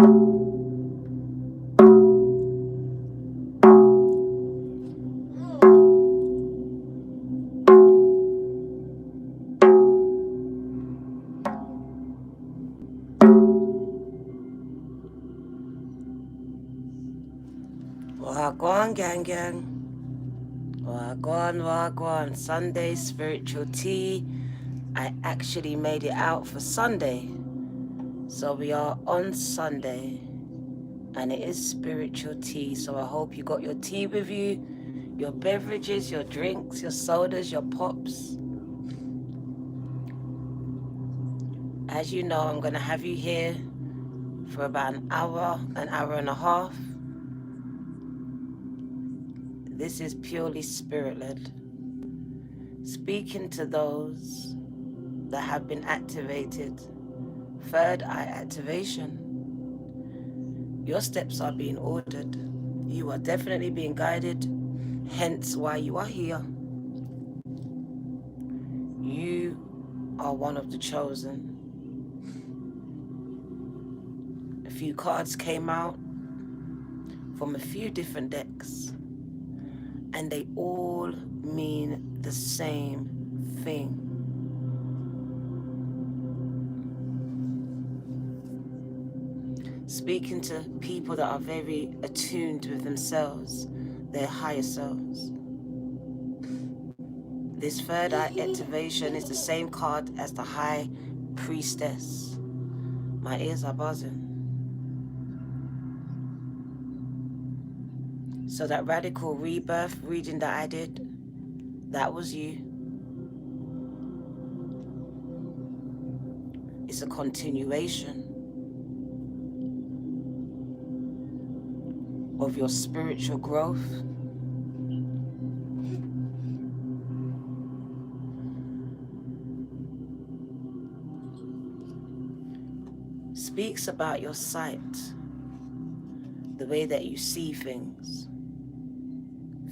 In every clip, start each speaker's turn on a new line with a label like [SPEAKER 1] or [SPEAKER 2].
[SPEAKER 1] Wagwan, gang, gang. Wagwan, wagwan. Sunday spiritual tea. I actually made it out for Sunday. So we are on Sunday. And it is spiritual tea. So I hope you got your tea with you, your beverages, your drinks, your sodas, your pops. As you know, I'm going to have you here for about an hour and a half. This is purely spirit-led. Speaking to those that have been activated. Third eye activation. Your steps are being ordered. You are definitely being guided, hence why you are here. You are one of the chosen. A few cards came out from a few different decks, and they all mean the same thing. Speaking to people that are very attuned with themselves, their higher selves. This third eye activation is the same card as the High Priestess. My ears are buzzing. So that radical rebirth reading that I did, that was you. It's a continuation of your spiritual growth. Speaks about your sight, the way that you see things,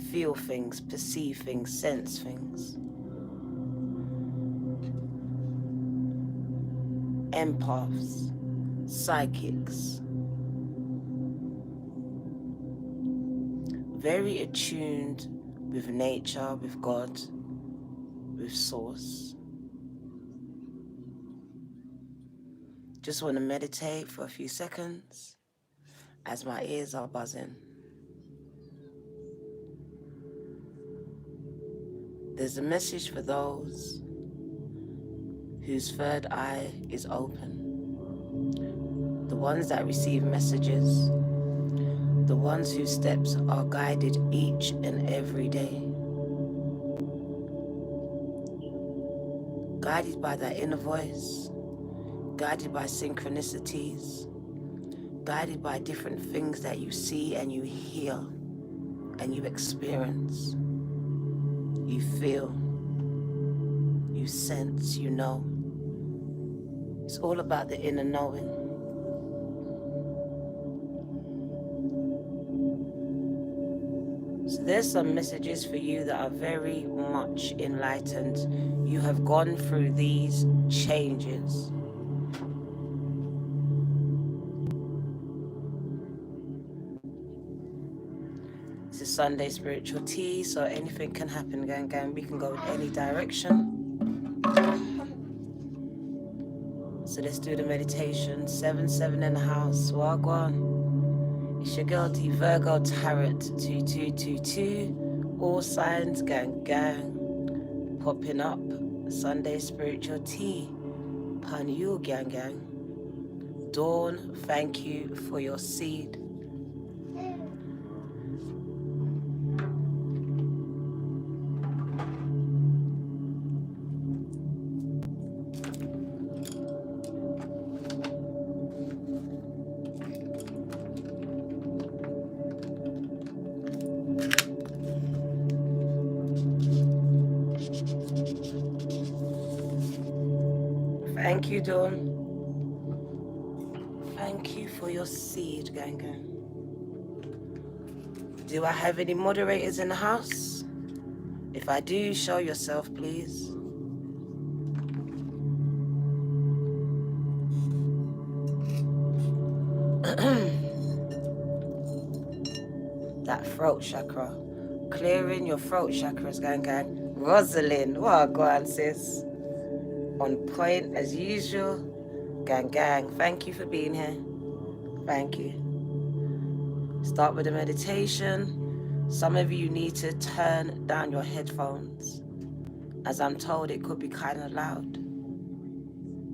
[SPEAKER 1] feel things, perceive things, sense things. Empaths, psychics. Very attuned with nature, with God, with Source. Just want to meditate for a few seconds as my ears are buzzing. There's a message for those whose third eye is open. The ones that receive messages. The ones whose steps are guided each and every day. Guided by that inner voice. Guided by synchronicities. Guided by different things that you see and you hear and you experience. You feel. You sense, you know. It's all about the inner knowing. So there's some messages for you that are very much enlightened. You have gone through these changes. This is Sunday spiritual tea, so anything can happen, gang. We can go in any direction. So let's do the meditation. 7 in the house. Wagwan. It's your girl D Virgo Tarot 2222. All signs, gang. Popping up. Sunday spiritual tea. Pan you, gang. Dawn, thank you for your seed. Thank you, Dawn. Thank you for your seed, gang. Do I have any moderators in the house? If I do, show yourself, please. That throat chakra. Clearing your throat chakras, gang. Rosalind, well, go on, sis. On point as usual. Gang. Thank you for being here. Thank you. Start with a meditation. Some of you need to turn down your headphones. As I'm told, it could be kind of loud.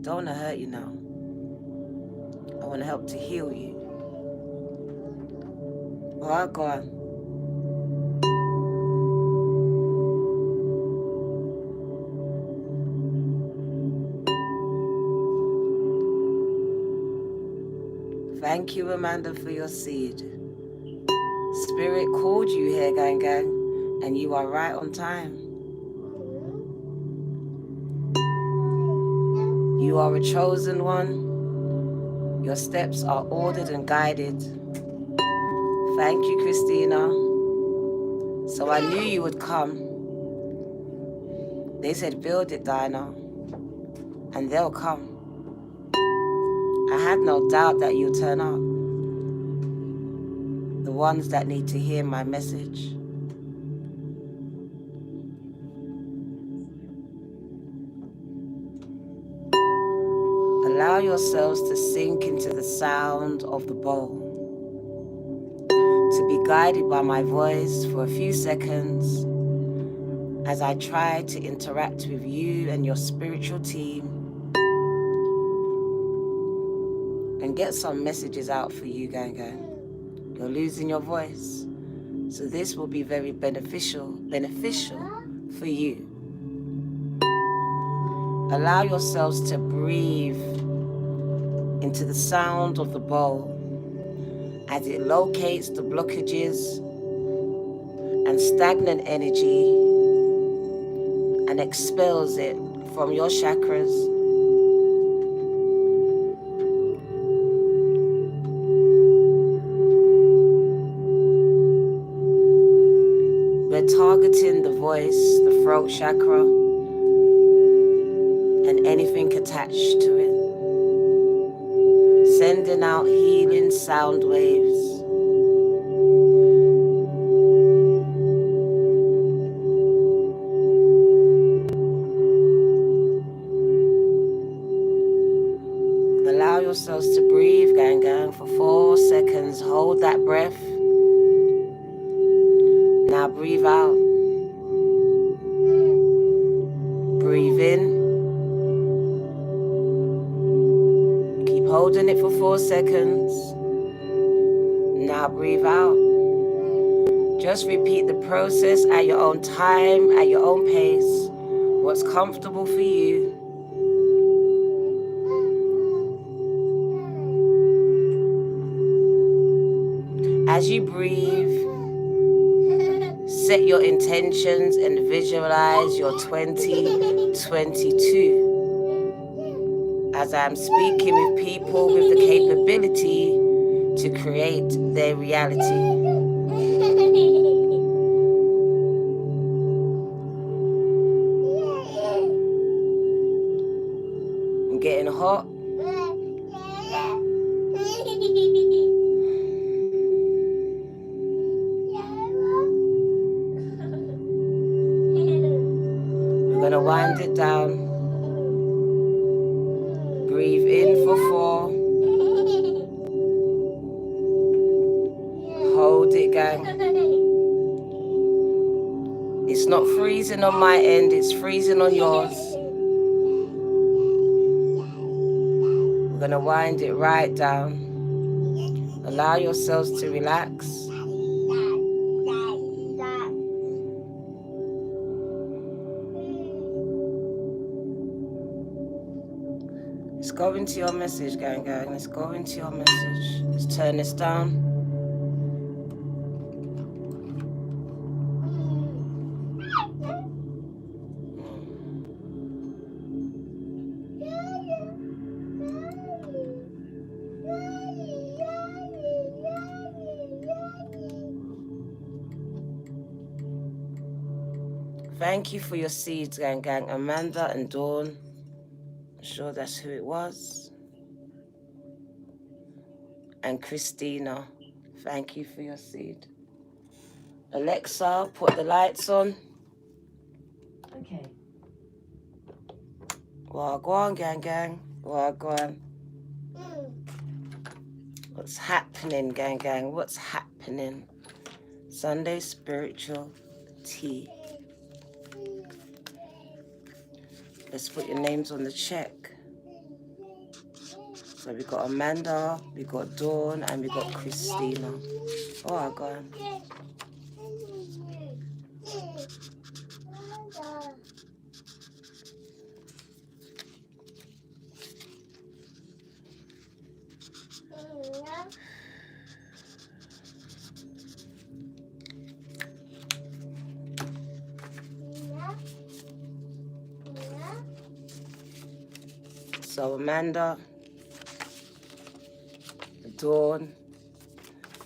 [SPEAKER 1] Don't want to hurt you now. I want to help to heal you. All right, go on. Thank you, Amanda, for your seed. Spirit called you here, gang, and you are right on time. You are a chosen one. Your steps are ordered and guided. Thank you, Christina. So I knew you would come. They said, build it, Dinah, and they'll come. I had no doubt that you'll turn up. The ones that need to hear my message. Allow yourselves to sink into the sound of the bowl, to be guided by my voice for a few seconds as I try to interact with you and your spiritual team and get some messages out for you, gang. You're losing your voice, so this will be very beneficial for you. Allow yourselves to breathe into the sound of the bowl as it locates the blockages and stagnant energy and expels it from your chakras. We're targeting the voice, the throat chakra, and anything attached to it. Sending out healing sound waves. Allow yourselves to breathe, gang, for 4 seconds. Hold that breath. Now breathe out. Breathe in. Keep holding it for 4 seconds. Now breathe out. Just repeat the process at your own time, at your own pace. What's comfortable for you. As you breathe, set your intentions and visualize your 2022. As I'm speaking with people with the capability to create their reality. I'm getting hot. We're gonna wind it down. Breathe in for 4. Hold it, gang. It's not freezing on my end, it's freezing on yours. We're gonna wind it right down. Allow yourselves to relax. Let's go into your message, gang. Let's go into your message. Let's turn this down. Thank you for your seeds, gang. Amanda and Dawn. I'm sure that's who it was. and Christina. Thank you for your seed. Alexa, put the lights on.
[SPEAKER 2] Okay.
[SPEAKER 1] Wagwan, gang, gang. Wagwan. What's happening, gang, gang? What's happening? Sunday spiritual tea. Let's put your names on the check. So we got Amanda, we got Dawn, and we got Christina. Oh, I got him. So Amanda, Dawn,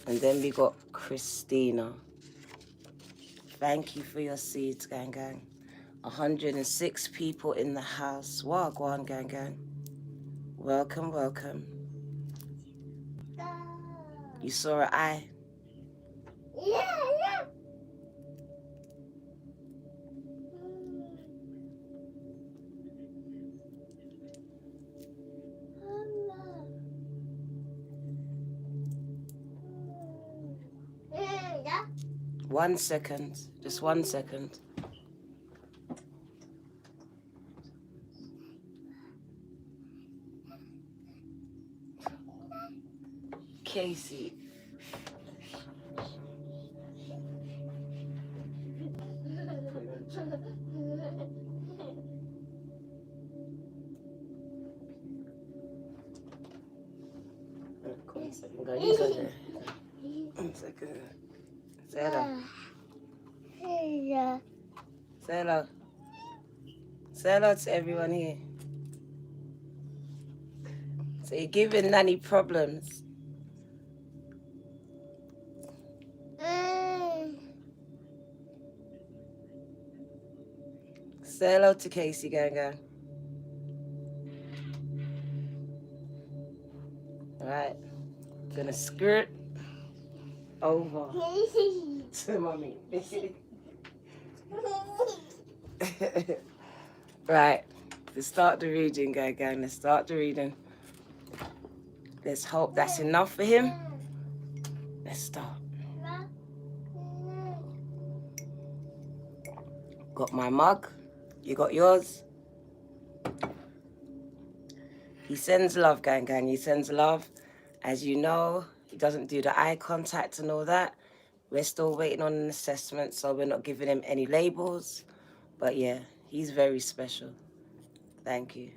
[SPEAKER 1] and then we got Christina. Thank you for your seeds, gang, gang. 106 people in the house. Wagwan, gang, gang. Welcome, welcome. You saw an eye? Yeah. 1 second. Just 1 second. Casey. You go there. 1 second. Say hello. Say hello. Say hello to everyone here. So you're giving Nanny problems. Say hello to Casey, gang, gang. Alright. Gonna skirt over to mommy. Right. Let's start the reading, gang, gang. Let's start the reading. Let's hope that's enough for him. Let's start. Got my mug. You got yours. He sends love, gang, gang. He sends love. As you know, he doesn't do the eye contact and all that. We're still waiting on an assessment, so we're not giving him any labels. But yeah, he's very special. Thank you.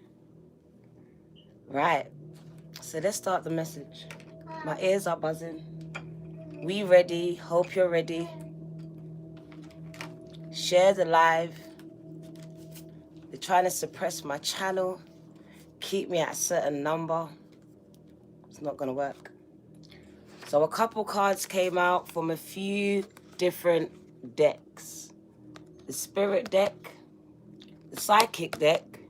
[SPEAKER 1] Right. So let's start the message. My ears are buzzing. We ready. Hope you're ready. Share the live. They're trying to suppress my channel. Keep me at a certain number. It's not going to work. So a couple cards came out from a few different decks. The spirit deck, the psychic deck,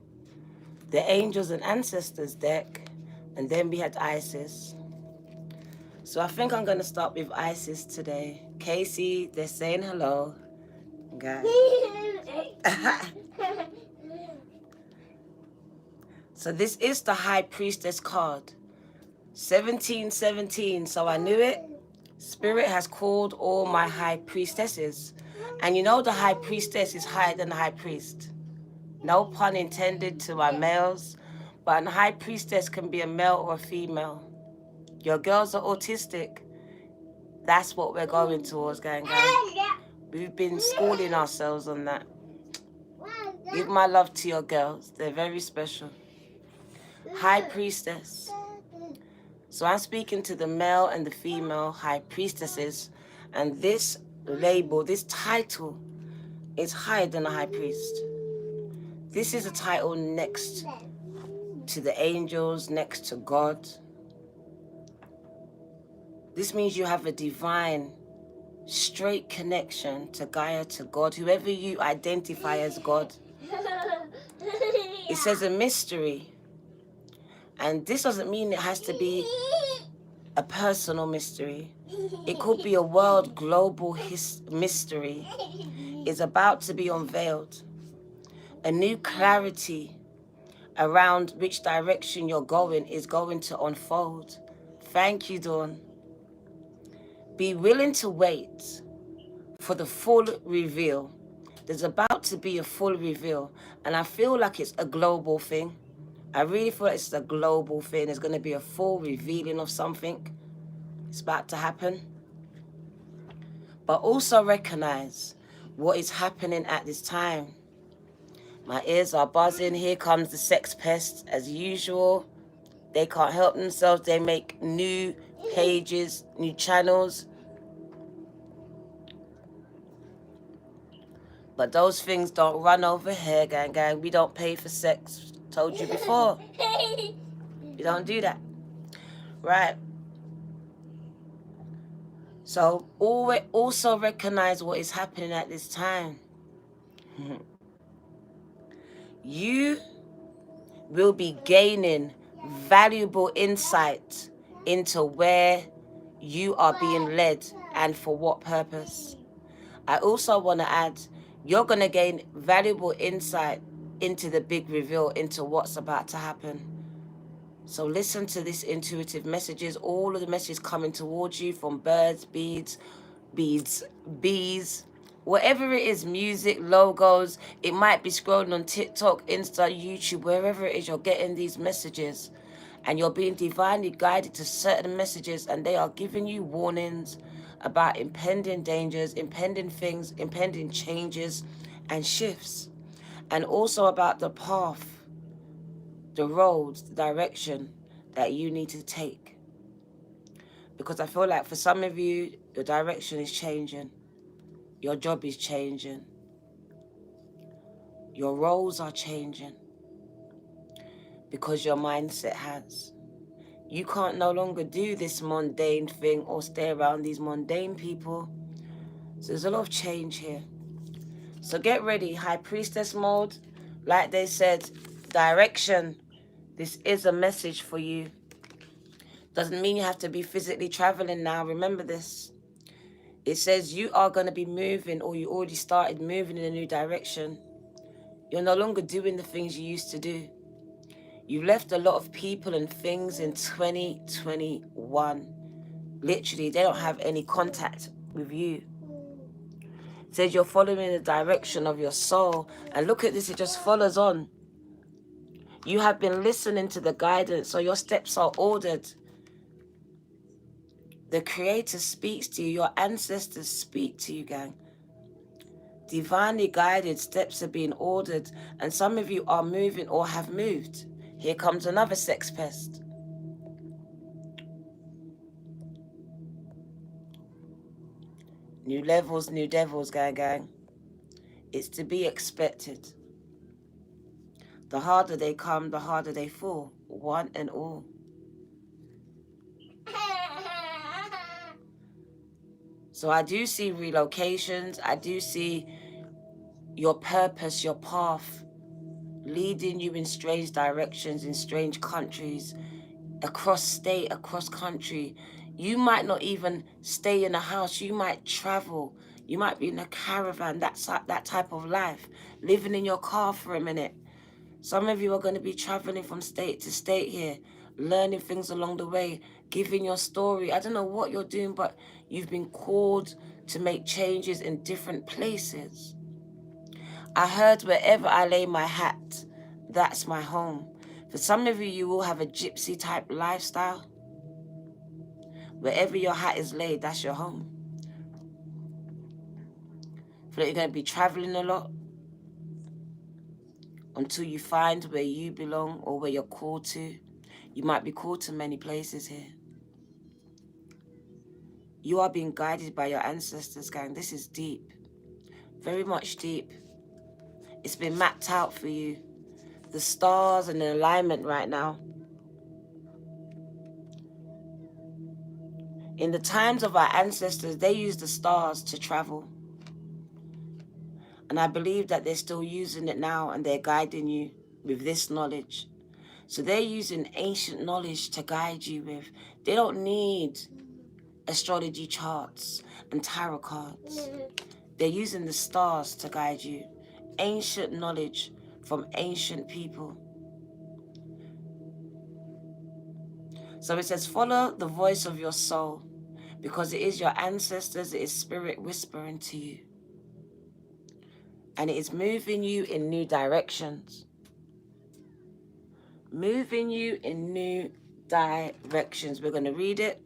[SPEAKER 1] the angels and ancestors deck, and then we had Isis. So I think I'm going to start with Isis today. Casey, they're saying hello. Guys. So this is the High Priestess card. 1717, so I knew it. Spirit has called all my high priestesses. And you know the high priestess is higher than the high priest. No pun intended to my males, but a high priestess can be a male or a female. Your girls are autistic. That's what we're going towards, gang, gang. We've been schooling ourselves on that. Give my love to your girls. They're very special. High priestess. So I'm speaking to the male and the female high priestesses, and this label, this title is higher than a high priest. This is a title next to the angels, next to God. This means you have a divine, straight connection to Gaia, to God, whoever you identify as God. It says a mystery. And this doesn't mean it has to be a personal mystery. It could be a world global mystery is about to be unveiled. A new clarity around which direction you're going is going to unfold. Thank you, Dawn. Be willing to wait for the full reveal. There's about to be a full reveal, and I feel like it's a global thing. I really feel like it's a global thing. There's going to be a full revealing of something. It's about to happen. But also recognize what is happening at this time. My ears are buzzing. Here comes the sex pest as usual. They can't help themselves. They make new pages, new channels. But those things don't run over here, gang. We don't pay for sex. Told you before. We don't do that. Right. So also recognize what is happening at this time. You will be gaining valuable insight into where you are being led and for what purpose. I also want to add, you're going to gain valuable insight into the big reveal, into what's about to happen. So listen to this intuitive messages, all of the messages coming towards you from birds, bees, whatever it is, music, logos. It might be scrolling on TikTok, Insta, YouTube, wherever it is, you're getting these messages and you're being divinely guided to certain messages, and they are giving you warnings about impending dangers, impending things, impending changes and shifts, and also about the path, the roads, the direction that you need to take. Because I feel like for some of you, your direction is changing. Your job is changing. Your roles are changing. Because your mindset has. You can't no longer do this mundane thing or stay around these mundane people. So there's a lot of change here. So get ready, High Priestess mode. Like they said, direction. This is a message for you. Doesn't mean you have to be physically traveling now. Remember this. It says you are going to be moving, or you already started moving in a new direction. You're no longer doing the things you used to do. You've left a lot of people and things in 2021. Literally, they don't have any contact with you. It says you're following the direction of your soul. And look at this, it just follows on. You have been listening to the guidance, so your steps are ordered. The Creator speaks to you. Your ancestors speak to you, gang. Divinely guided steps are being ordered, and some of you are moving or have moved. Here comes another sex pest. New levels, new devils, gang. It's to be expected. The harder they come, the harder they fall, one and all. So I do see relocations. I do see your purpose, your path, leading you in strange directions, in strange countries, across state, across country. You might not even stay in a house. You might travel. You might be in a caravan, that type of life, living in your car for a minute. Some of you are going to be traveling from state to state here, learning things along the way, giving your story. I don't know what you're doing, but you've been called to make changes in different places. I heard wherever I lay my hat, that's my home. For some of you, you will have a gypsy type lifestyle. Wherever your hat is laid, that's your home. I feel like you're going to be traveling a lot until you find where you belong or where you're called to. You might be called to many places here. You are being guided by your ancestors, gang. This is deep. Very much deep. It's been mapped out for you. The stars are in alignment right now. In the times of our ancestors, they used the stars to travel. And I believe that they're still using it now, and they're guiding you with this knowledge. So they're using ancient knowledge to guide you with. They don't need astrology charts and tarot cards. They're using the stars to guide you. Ancient knowledge from ancient people. So it says, follow the voice of your soul, because it is your ancestors, it is spirit whispering to you. And it is moving you in new directions. Moving you in new directions. We're going to read it.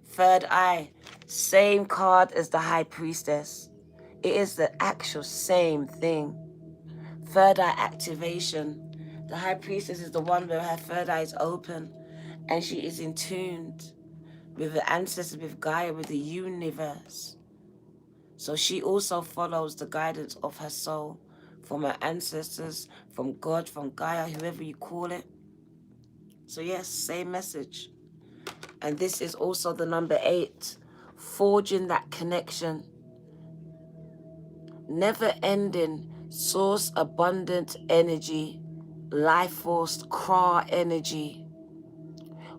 [SPEAKER 1] Third eye, same card as the high priestess. It is the actual same thing. Third eye activation. The high priestess is the one where her third eye is open and she is in tune with the ancestors, with Gaia, with the universe. So she also follows the guidance of her soul from her ancestors, from God, from Gaia, whoever you call it. So yes, same message. And this is also the number 8, forging that connection. Never ending, source abundant energy, life force, Kra energy.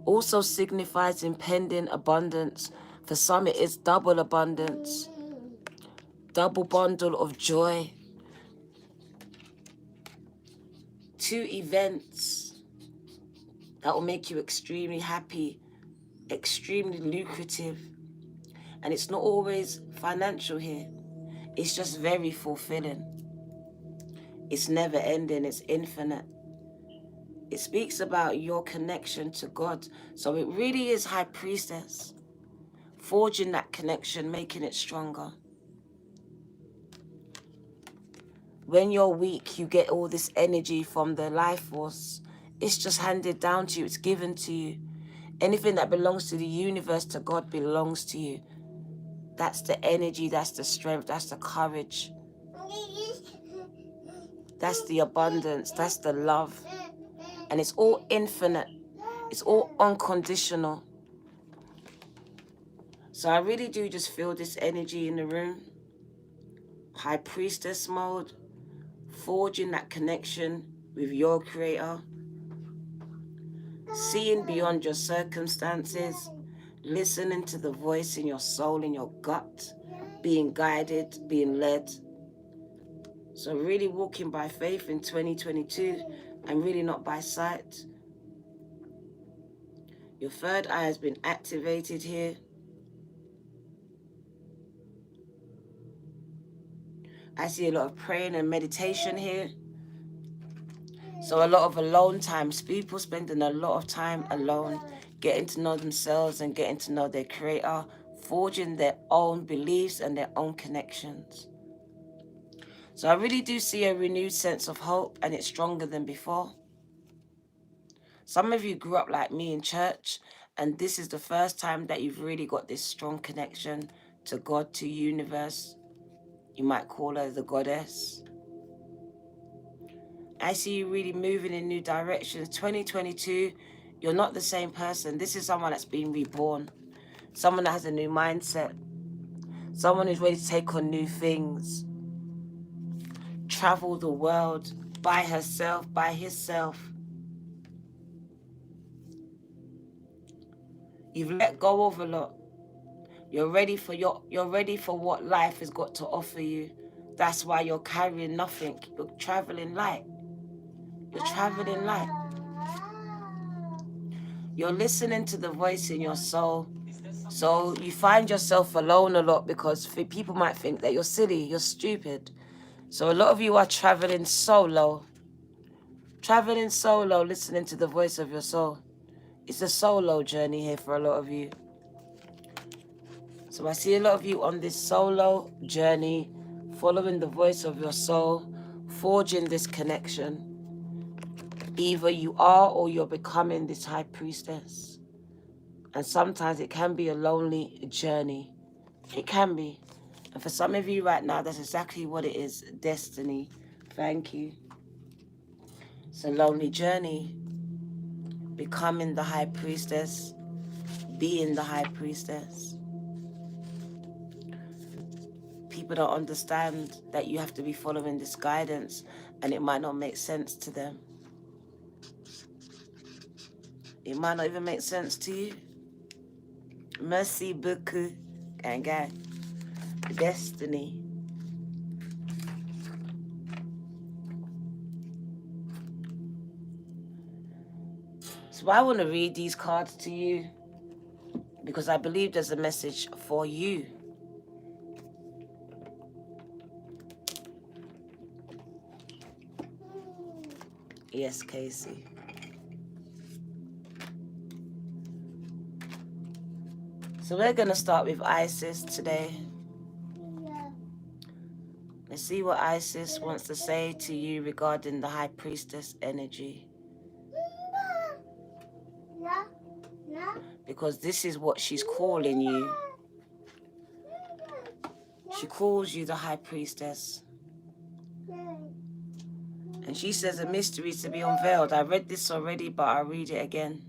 [SPEAKER 1] Also signifies impending abundance. For some it is double abundance, double bundle of joy. 2 events that will make you extremely happy, extremely lucrative. And it's not always financial here. It's just very fulfilling. It's never ending, it's infinite. It speaks about your connection to God. So it really is high priestess. Forging that connection, making it stronger. When you're weak, you get all this energy from the life force. It's just handed down to you. It's given to you. Anything that belongs to the universe, to God, belongs to you. That's the energy, that's the strength, that's the courage. That's the abundance, that's the love. And it's all infinite. It's all unconditional. So I really do just feel this energy in the room. High priestess mode. Forging that connection with your creator. Seeing beyond your circumstances. Listening to the voice in your soul, in your gut. Being guided, being led. So really walking by faith in 2022 and really not by sight. Your third eye has been activated here. I see a lot of praying and meditation here. So a lot of alone times. People spending a lot of time alone, getting to know themselves and getting to know their creator, forging their own beliefs and their own connections. So I really do see a renewed sense of hope, and it's stronger than before. Some of you grew up like me in church, and this is the first time that you've really got this strong connection to God, to universe. You might call her the goddess. I see you really moving in new directions. 2022, you're not the same person. This is someone that's been reborn. Someone that has a new mindset. Someone who's ready to take on new things. Travel the world by herself, by himself. You've let go of a lot. You're ready for what life has got to offer you. That's why you're carrying nothing. You're traveling light. You're traveling light. You're listening to the voice in your soul. So you find yourself alone a lot because people might think that you're silly, you're stupid. So a lot of you are traveling solo. Traveling solo, listening to the voice of your soul. It's a solo journey here for a lot of you. So I see a lot of you on this solo journey, following the voice of your soul, forging this connection. Either you are or you're becoming this high priestess. And sometimes it can be a lonely journey. It can be. And for some of you right now, that's exactly what it is. Destiny. Thank you. It's a lonely journey. Becoming the high priestess. Being the high priestess. People don't understand that you have to be following this guidance, and it might not make sense to them. It might not even make sense to you. Merci beaucoup. Gang, gang. Destiny. So I want to read these cards to you because I believe there's a message for you. Yes, Casey. So we're going to start with Isis today. Let's see what Isis wants to say to you regarding the High Priestess energy. Because this is what she's calling you. She calls you the High Priestess. And she says a mystery is to be unveiled. I read this already, but I'll read it again.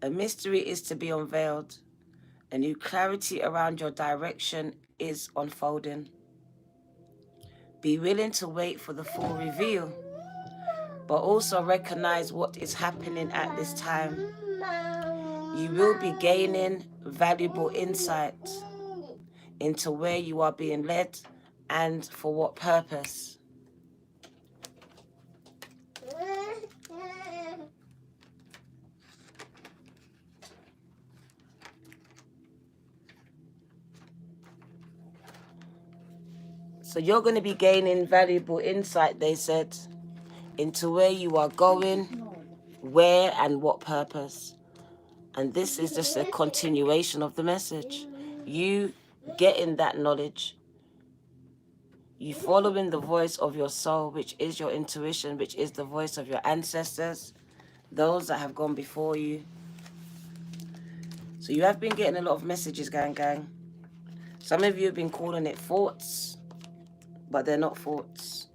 [SPEAKER 1] A mystery is to be unveiled. A new clarity around your direction is unfolding. Be willing to wait for the full reveal, but also recognize what is happening at this time. You will be gaining valuable insight into where you are being led and for what purpose. So you're going to be gaining valuable insight, they said, into where you are going, where and what purpose. And this is just a continuation of the message. You getting that knowledge. You following the voice of your soul, which is your intuition, which is the voice of your ancestors, those that have gone before you. So you have been getting a lot of messages, gang, gang. Some of you have been calling it thoughts, but they're not thoughts.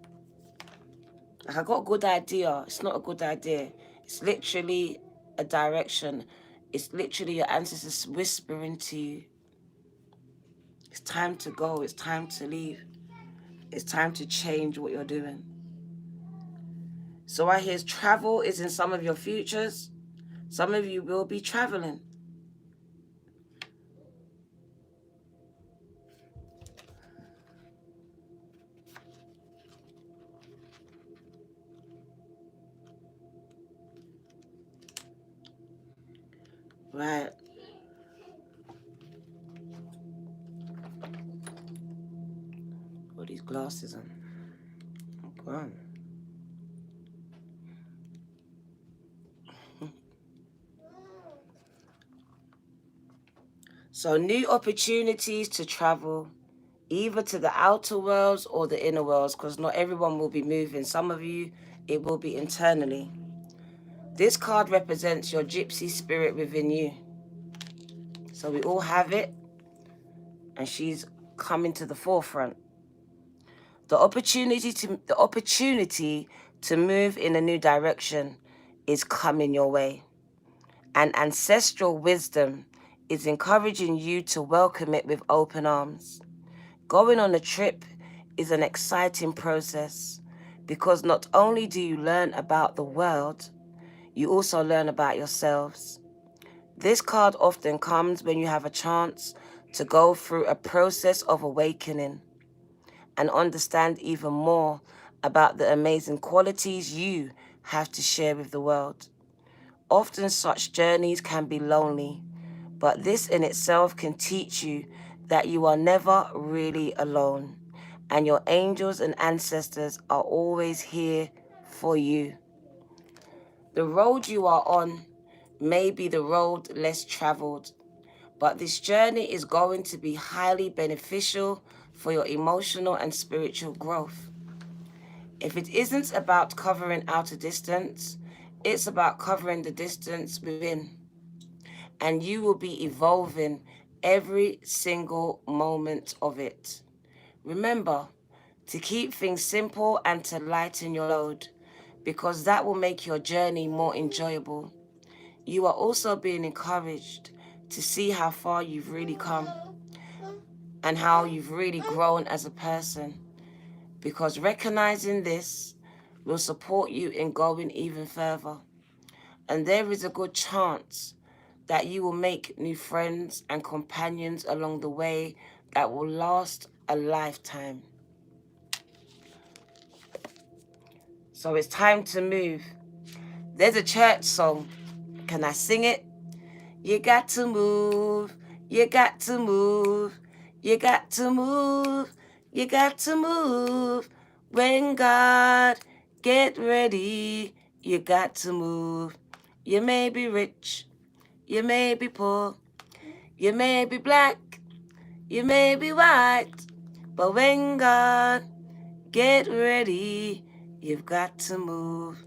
[SPEAKER 1] Like, I got a good idea. It's not a good idea. It's literally a direction. It's literally your ancestors whispering to you. It's time to go. It's time to leave. It's time to change what you're doing. So I hear travel is in some of your futures. Some of you will be traveling. Right. All these glasses on. Go on. So new opportunities to travel, either to the outer worlds or the inner worlds, because not everyone will be moving. Some of you, it will be internally. This card represents your gypsy spirit within you. So we all have it, and she's coming to the forefront. The opportunity to move in a new direction is coming your way. And ancestral wisdom is encouraging you to welcome it with open arms. Going on a trip is an exciting process because not only do you learn about the world, you also learn about yourselves. This card often comes when you have a chance to go through a process of awakening and understand even more about the amazing qualities you have to share with the world. Often such journeys can be lonely, but this in itself can teach you that you are never really alone, and your angels and ancestors are always here for you. The road you are on may be the road less traveled, but this journey is going to be highly beneficial for your emotional and spiritual growth. If it isn't about covering outer distance, it's about covering the distance within. And you will be evolving every single moment of it. Remember to keep things simple and to lighten your load, because that will make your journey more enjoyable. You are also being encouraged to see how far you've really come and how you've really grown as a person. because recognizing this will support you in going even further. And there is a good chance that you will make new friends and companions along the way that will last a lifetime. So it's time to move. There's a church song. Can I sing it? You got to move. You got to move. You got to move. You got to move. When God get ready, you got to move. You may be rich. You may be poor. You may be black. You may be white. But when God get ready, you've got to move.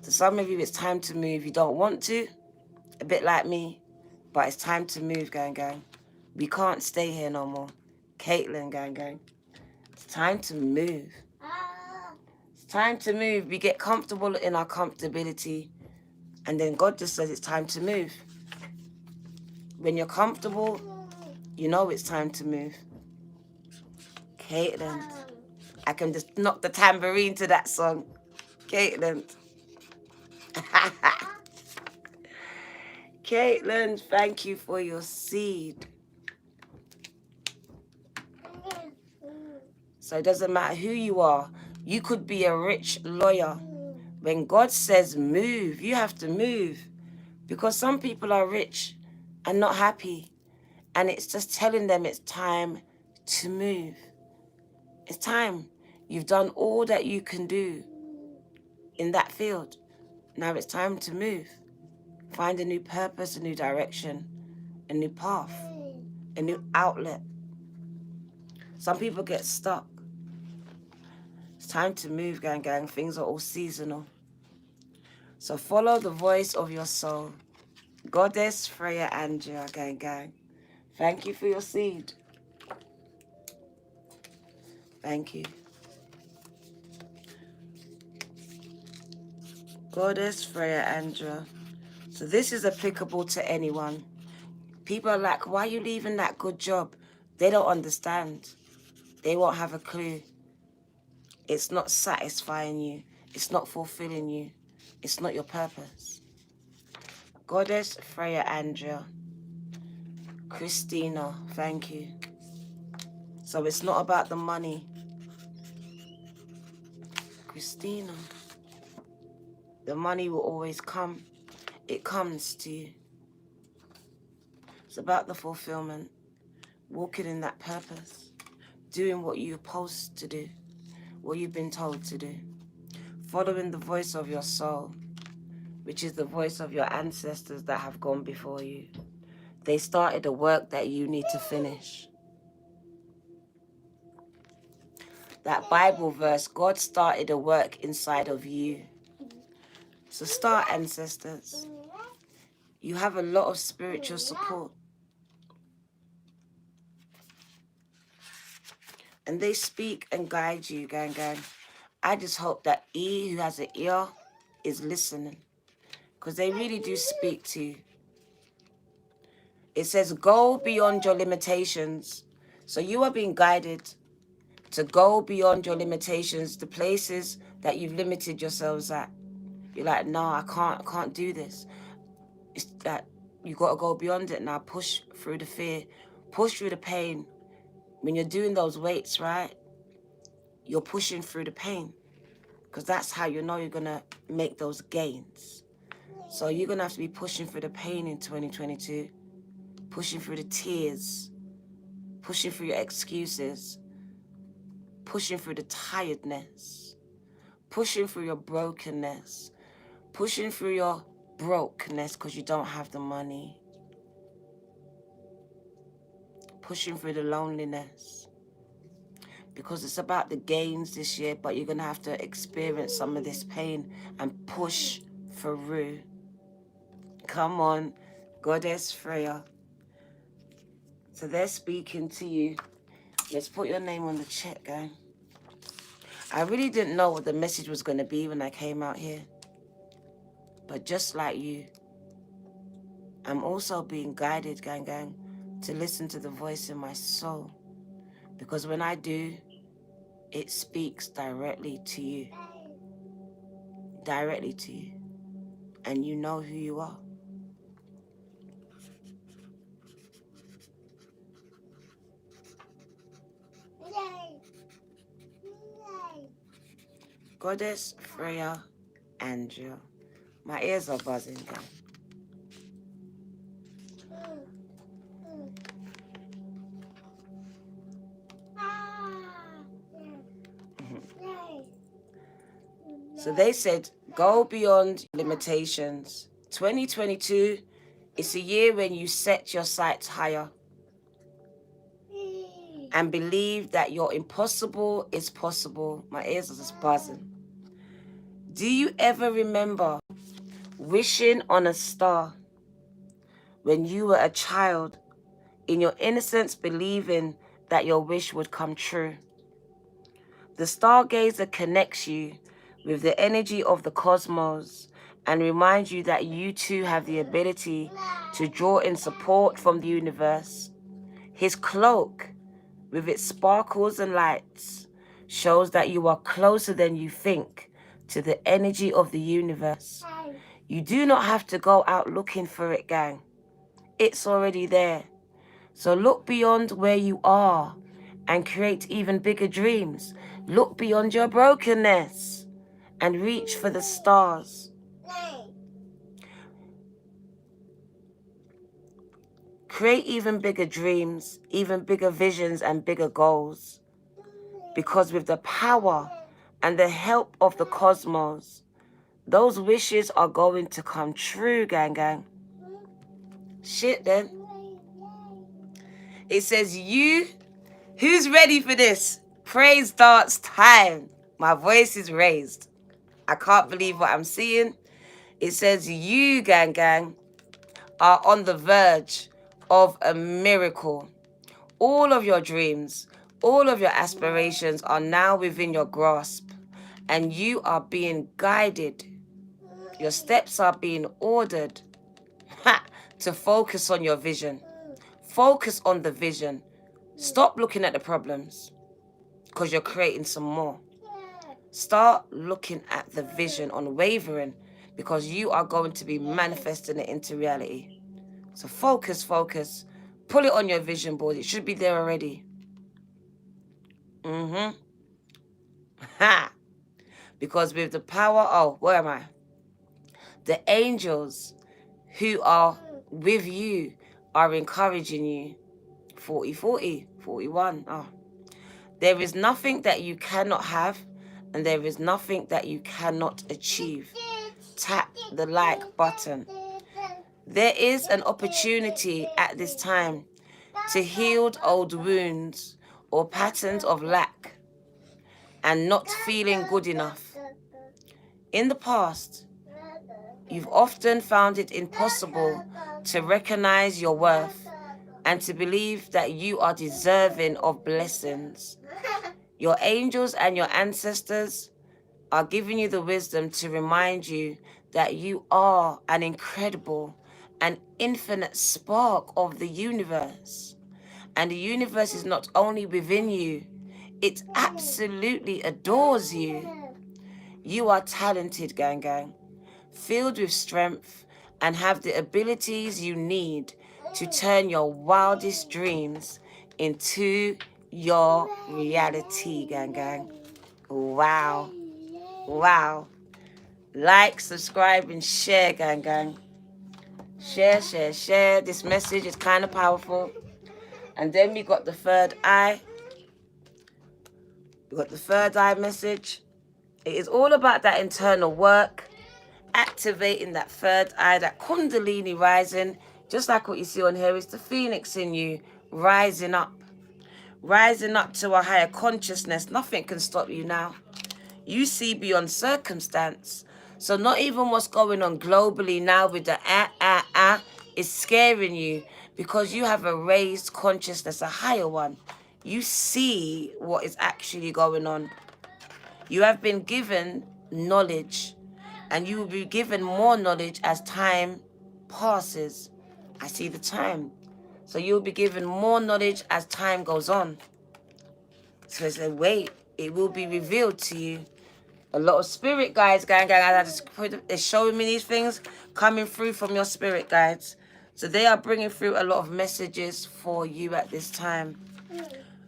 [SPEAKER 1] So some of you, it's time to move. You don't want to, a bit like me, but it's time to move, gang. We can't stay here no more. Caitlin, gang. It's time to move. It's time to move. We get comfortable in our comfortability, and then God just says it's time to move. When you're comfortable, you know it's time to move. Caitlin, I can just knock the tambourine to that song. Caitlin. Caitlin, thank you for your seed. So it doesn't matter who you are. You could be a rich lawyer. When God says move, you have to move. Because some people are rich and not happy. And it's just telling them it's time to move. It's time. You've done all that you can do in that field. Now it's time to move. Find a new purpose, a new direction, a new path, a new outlet. Some people get stuck. It's time to move, gang. Things are all seasonal. So follow the voice of your soul. Goddess Freya Andrea, gang. Thank you for your seed. Thank you. Goddess Freya Andrea. So this is applicable to anyone. People are like, why are you leaving that good job? They don't understand. They won't have a clue. It's not satisfying you. It's not fulfilling you. It's not your purpose. Goddess Freya Andrea. Christina, thank you. So it's not about the money. Christina. The money will always come. It comes to you. It's about the fulfillment. Walking in that purpose. Doing what you're supposed to do. What you've been told to do. Following the voice of your soul, which is the voice of your ancestors that have gone before you. They started the work that you need to finish. That Bible verse, God started a work inside of you. So start, ancestors. You have a lot of spiritual support. And they speak and guide you, gang. I just hope that who has an ear is listening. Because they really do speak to you. It says, go beyond your limitations. So you are being guided to go beyond your limitations, the places that you've limited yourselves at. You're like, no, I can't do this. It's that you got to go beyond it now. Push through the fear. Push through the pain. When you're doing those weights, right? You're pushing through the pain. Because that's how you know you're going to make those gains. So you're going to have to be pushing through the pain in 2022. Pushing through the tears. Pushing through your excuses. Pushing through the tiredness. Pushing through your brokenness. Pushing through your brokenness because you don't have the money. Pushing through the loneliness. Because it's about the gains this year, but you're going to have to experience some of this pain and push through. Come on, Goddess Freya. So they're speaking to you. Let's put your name on the chat, gang. I really didn't know what the message was going to be when I came out here. But just like you, I'm also being guided, gang, to listen to the voice in my soul. Because when I do, it speaks directly to you. Directly to you. And you know who you are. Goddess Freya Angel. My ears are buzzing, guys. So they said, go beyond limitations. 2022, it's a year when you set your sights higher and believe that your impossible is possible. My ears are just buzzing. Do you ever remember wishing on a star when you were a child, in your innocence believing that your wish would come true? The stargazer connects you with the energy of the cosmos and reminds you that you too have the ability to draw in support from the universe. His cloak, with its sparkles and lights, shows that you are closer than you think to the energy of the universe. You do not have to go out looking for it, gang. It's already there. So look beyond where you are and create even bigger dreams. Look beyond your brokenness and reach for the stars. Create even bigger dreams, even bigger visions and bigger goals. Because with the power and the help of the cosmos, those wishes are going to come true, gang, gang. Shit, then. It says who's ready for this? Praise dance time. My voice is raised. I can't believe what I'm seeing. It says you, gang, gang, are on the verge of a miracle. All of your dreams, all of your aspirations are now within your grasp, and you are being guided. Your steps are being ordered to focus on your vision. Focus on the vision. Stop looking at the problems because you're creating some more. Start looking at the vision, unwavering, because you are going to be manifesting it into reality. So focus, focus. Pull it on your vision board. It should be there already. Ha! Because with the power, where am I? The angels who are with you are encouraging you. 40, 40, 41. There is nothing that you cannot have, and there is nothing that you cannot achieve. Tap the like button. There is an opportunity at this time to heal old wounds or patterns of lack and not feeling good enough. In the past, you've often found it impossible to recognize your worth and to believe that you are deserving of blessings. Your angels and your ancestors are giving you the wisdom to remind you that you are an incredible and infinite spark of the universe. And the universe is not only within you, it absolutely adores you. You are talented, gang, gang, filled with strength, and have the abilities you need to turn your wildest dreams into your reality, gang, gang. Wow. Wow. Like, subscribe, and share, gang, gang. Share, share, share. This message is kind of powerful. And then we got the third eye. We got the third eye message. It is all about that internal work, activating that third eye, that kundalini rising, just like what you see on here. It's the phoenix in you rising up to a higher consciousness. Nothing can stop you now. You see beyond circumstance. So not even what's going on globally now with the is scaring you, because you have a raised consciousness, a higher one. You see what is actually going on. You have been given knowledge, and you will be given more knowledge as time passes. I see the time. So you'll be given more knowledge as time goes on. So it's a wait. It will be revealed to you. A lot of spirit guides, gang, I just put, they're showing me these things coming through from your spirit guides. So they are bringing through a lot of messages for you at this time.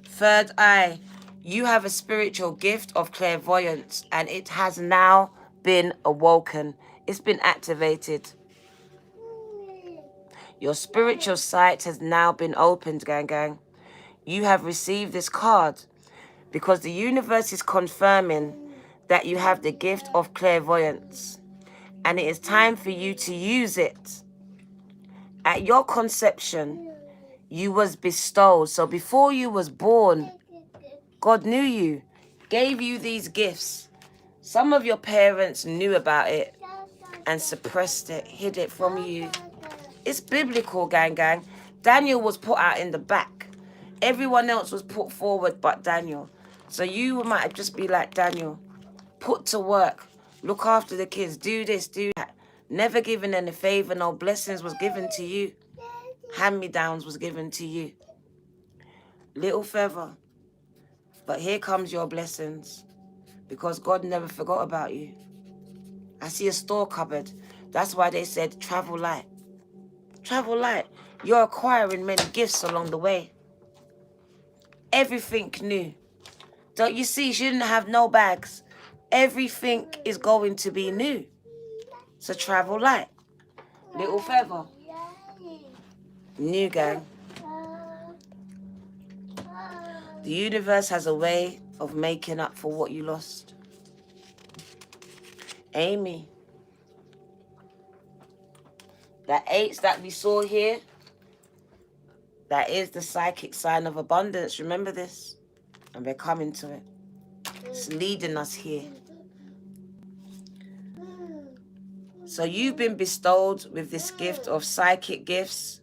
[SPEAKER 1] Third eye, you have a spiritual gift of clairvoyance, and it has now been awoken. It's been activated. Your spiritual sight has now been opened, gang. You have received this card because the universe is confirming that you have the gift of clairvoyance, and it is time for you to use it. At your conception, you was bestowed. So before you was born, God knew you, gave you these gifts. Some of your parents knew about it and suppressed it, hid it from you. It's biblical, gang. Daniel was put out in the back. Everyone else was put forward but Daniel. So you might just be like Daniel. Put to work. Look after the kids. Do this, do that. Never given any favor. No blessings was given to you. Hand-me-downs was given to you. Little feather. But here comes your blessings. Because God never forgot about you. I see a store cupboard. That's why they said travel light. Travel light. You're acquiring many gifts along the way. Everything new. Don't you see? She didn't have no bags. Everything is going to be new. So travel light. Little feather. New, gang. The universe has a way of making up for what you lost. Amy. That 8 that we saw here, that is the psychic sign of abundance. Remember this? And we're coming to it. It's leading us here. So you've been bestowed with this gift of psychic gifts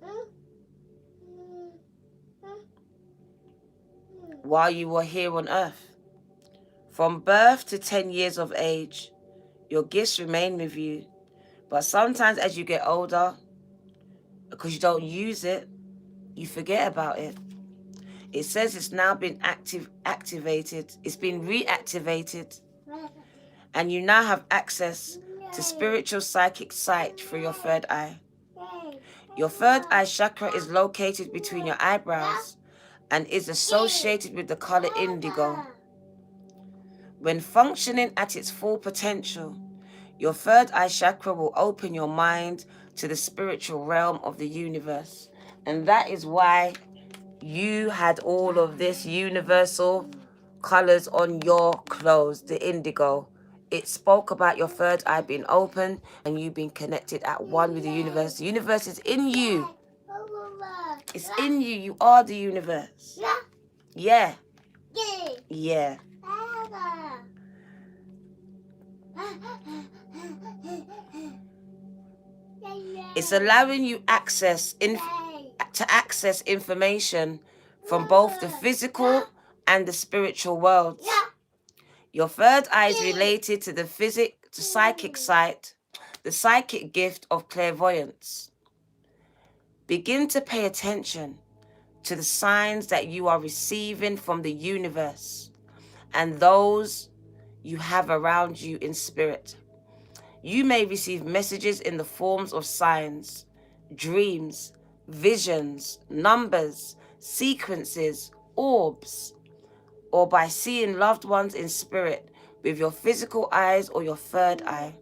[SPEAKER 1] while you were here on earth. From birth to 10 years of age, your gifts remain with you. But sometimes as you get older, because you don't use it, you forget about it. It says it's now been activated. It's been reactivated. And you now have access to spiritual psychic sight through your third eye. Your third eye chakra is located between your eyebrows and is associated with the color indigo. When functioning at its full potential, your third eye chakra will open your mind to the spiritual realm of the universe. And that is why you had all of this universal colors on your clothes, the indigo. It spoke about your third eye being open and you being connected at one with the universe. The universe is in you. It's in you. You are the universe. Yeah. Yeah. It's allowing you to access information from both the physical and the spiritual worlds. Your third eye is related to the psychic sight, the psychic gift of clairvoyance. Begin to pay attention to the signs that you are receiving from the universe and those you have around you in spirit. You may receive messages in the forms of signs, dreams, visions, numbers, sequences, orbs, or by seeing loved ones in spirit with your physical eyes or your third eye.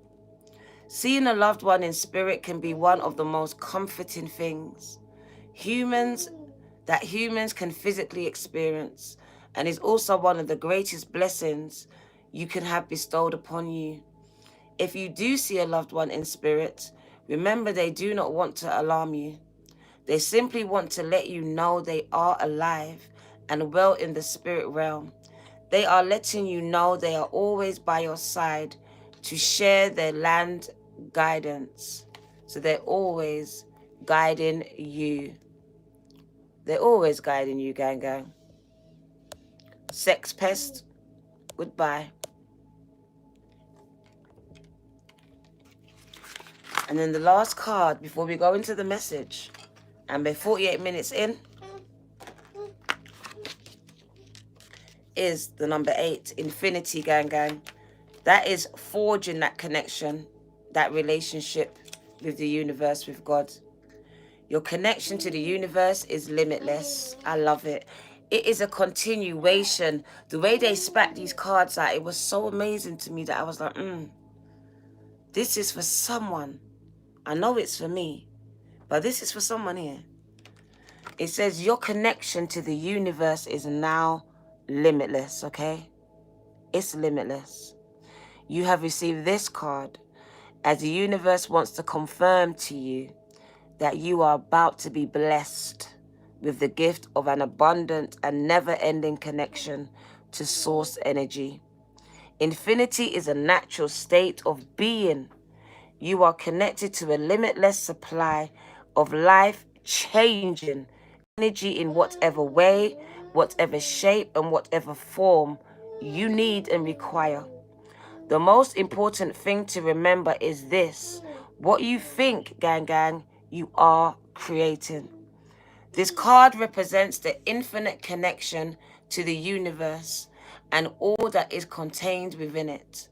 [SPEAKER 1] Seeing a loved one in spirit can be one of the most comforting things humans can physically experience, and is also one of the greatest blessings you can have bestowed upon you. If you do see a loved one in spirit, remember they do not want to alarm you. They simply want to let you know they are alive and well in the spirit realm. They are letting you know they are always by your side to share their land guidance. So they're always guiding you. They're always guiding you, gang. Sex pest, goodbye. And then the last card before we go into the message, and we're 48 minutes in. is the number 8, infinity, gang, gang. That is forging that connection, that relationship with the universe, with God. Your connection to the universe is limitless. I love it. It is a continuation. The way they spat these cards out, it was so amazing to me that I was like, this is for someone. I know it's for me, but this is for someone here. It says your connection to the universe is now limitless, okay? It's limitless. You have received this card as the universe wants to confirm to you that you are about to be blessed with the gift of an abundant and never-ending connection to source energy. Infinity is a natural state of being. You are connected to a limitless supply of life-changing energy in whatever way, whatever shape, and whatever form you need and require. The most important thing to remember is this: what you think, gang gang, you are creating. This card represents the infinite connection to the universe and all that is contained within it.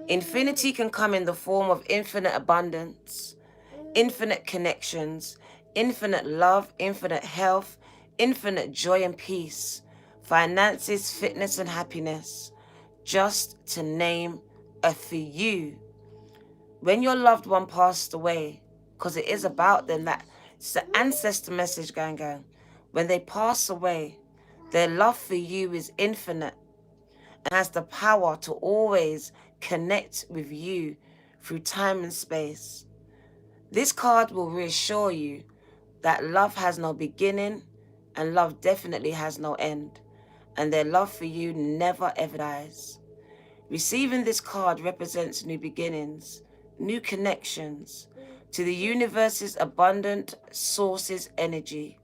[SPEAKER 1] Infinity can come in the form of infinite abundance, infinite connections, infinite love, infinite health, infinite joy and peace, finances, fitness, and happiness, just to name a few. When your loved one passed away, because it is about them, that it's the ancestor message, gang gang. When they pass away, their love for you is infinite and has the power to always connect with you through time and space. This card will reassure you that love has no beginning and love definitely has no end, and their love for you never ever dies. Receiving this card represents new beginnings, new connections to the universe's abundant sources energy.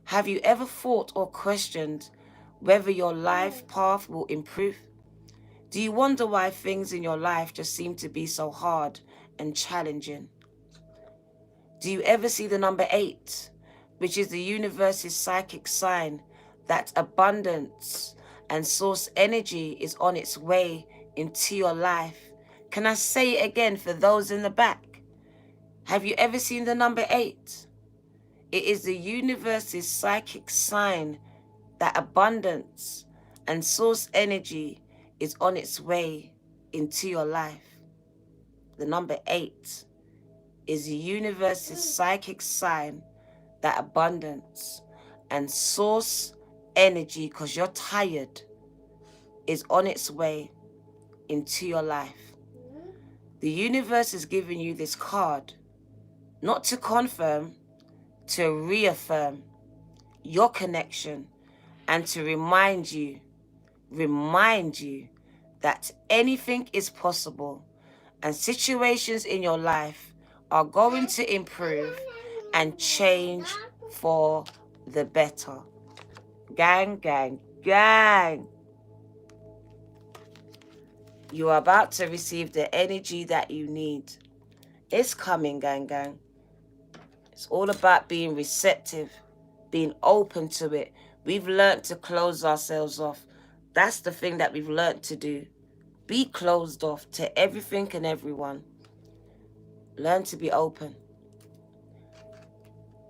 [SPEAKER 1] Have you ever thought or questioned whether your life path will improve? Do you wonder why things in your life just seem to be so hard and challenging? Do you ever see the number 8, which is the universe's psychic sign that abundance and source energy is on its way into your life? Can I say it again for those in the back? Have you ever seen the number 8? It is the universe's psychic sign that abundance and source energy is on its way into your life. The number 8 is the universe's psychic sign that abundance and source energy, because you're tired, is on its way into your life. The universe is giving you this card not to confirm, to reaffirm your connection and to remind you that anything is possible and situations in your life are going to improve and change for the better. Gang, gang, gang. You are about to receive the energy that you need. It's coming, gang, gang. It's all about being receptive, being open to it. We've learned to close ourselves off. That's the thing that we've learned to do. Be closed off to everything and everyone. Learn to be open.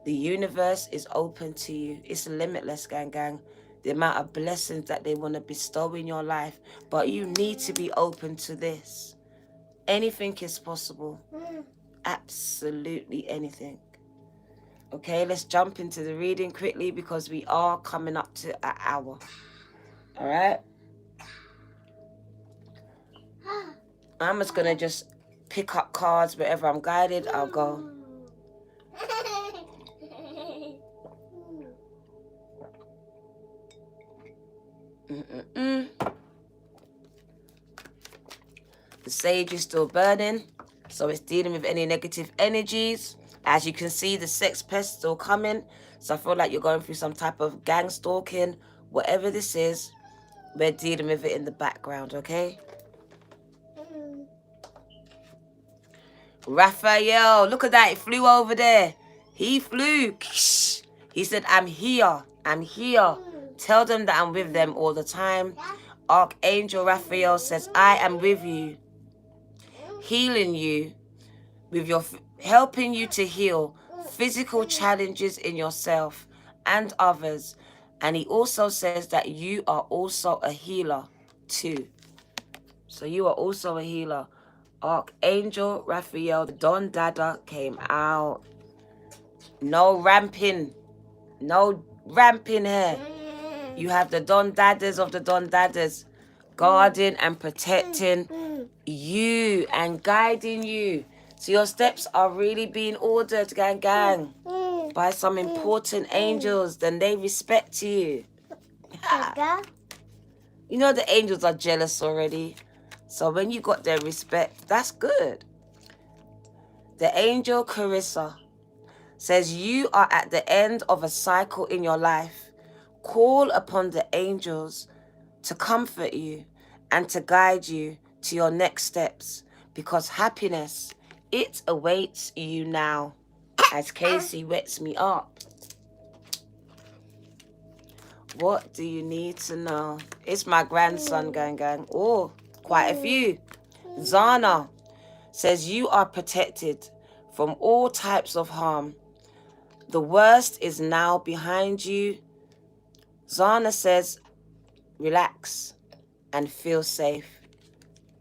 [SPEAKER 1] The universe is open to you. It's limitless, gang, gang. The amount of blessings that they want to bestow in your life. But you need to be open to this. Anything is possible. Absolutely anything. Okay, let's jump into the reading quickly because we are coming up to an hour. All right? I'm just going to pick up cards wherever I'm guided. I'll go. The sage is still burning, so it's dealing with any negative energies. As you can see, the sex pest still coming, so I feel like you're going through some type of gang stalking. Whatever this is, we're dealing with it in the background, okay? Raphael, look at that, it flew over there. He flew. He said, I'm here Tell them that I'm with them all the time. Archangel Raphael says, I am with you, healing you, with your helping you to heal physical challenges in yourself and others. And he also says that you are also a healer too. So you are also a healer. Archangel Raphael, the Don Dada came out. No ramping. No ramping here. You have the Don Dadas of the Don Dadas guarding and protecting you and guiding you. So your steps are really being ordered, gang, by some important angels. Then they respect you. You know the angels are jealous already. So when you got their respect, that's good. The angel Carissa says you are at the end of a cycle in your life. Call upon the angels to comfort you and to guide you to your next steps, because happiness, it awaits you now. As Casey wets me up. What do you need to know? It's my grandson, gang. Oh, quite a few. Zana says you are protected from all types of harm. The worst is now behind you. Zana says, relax and feel safe.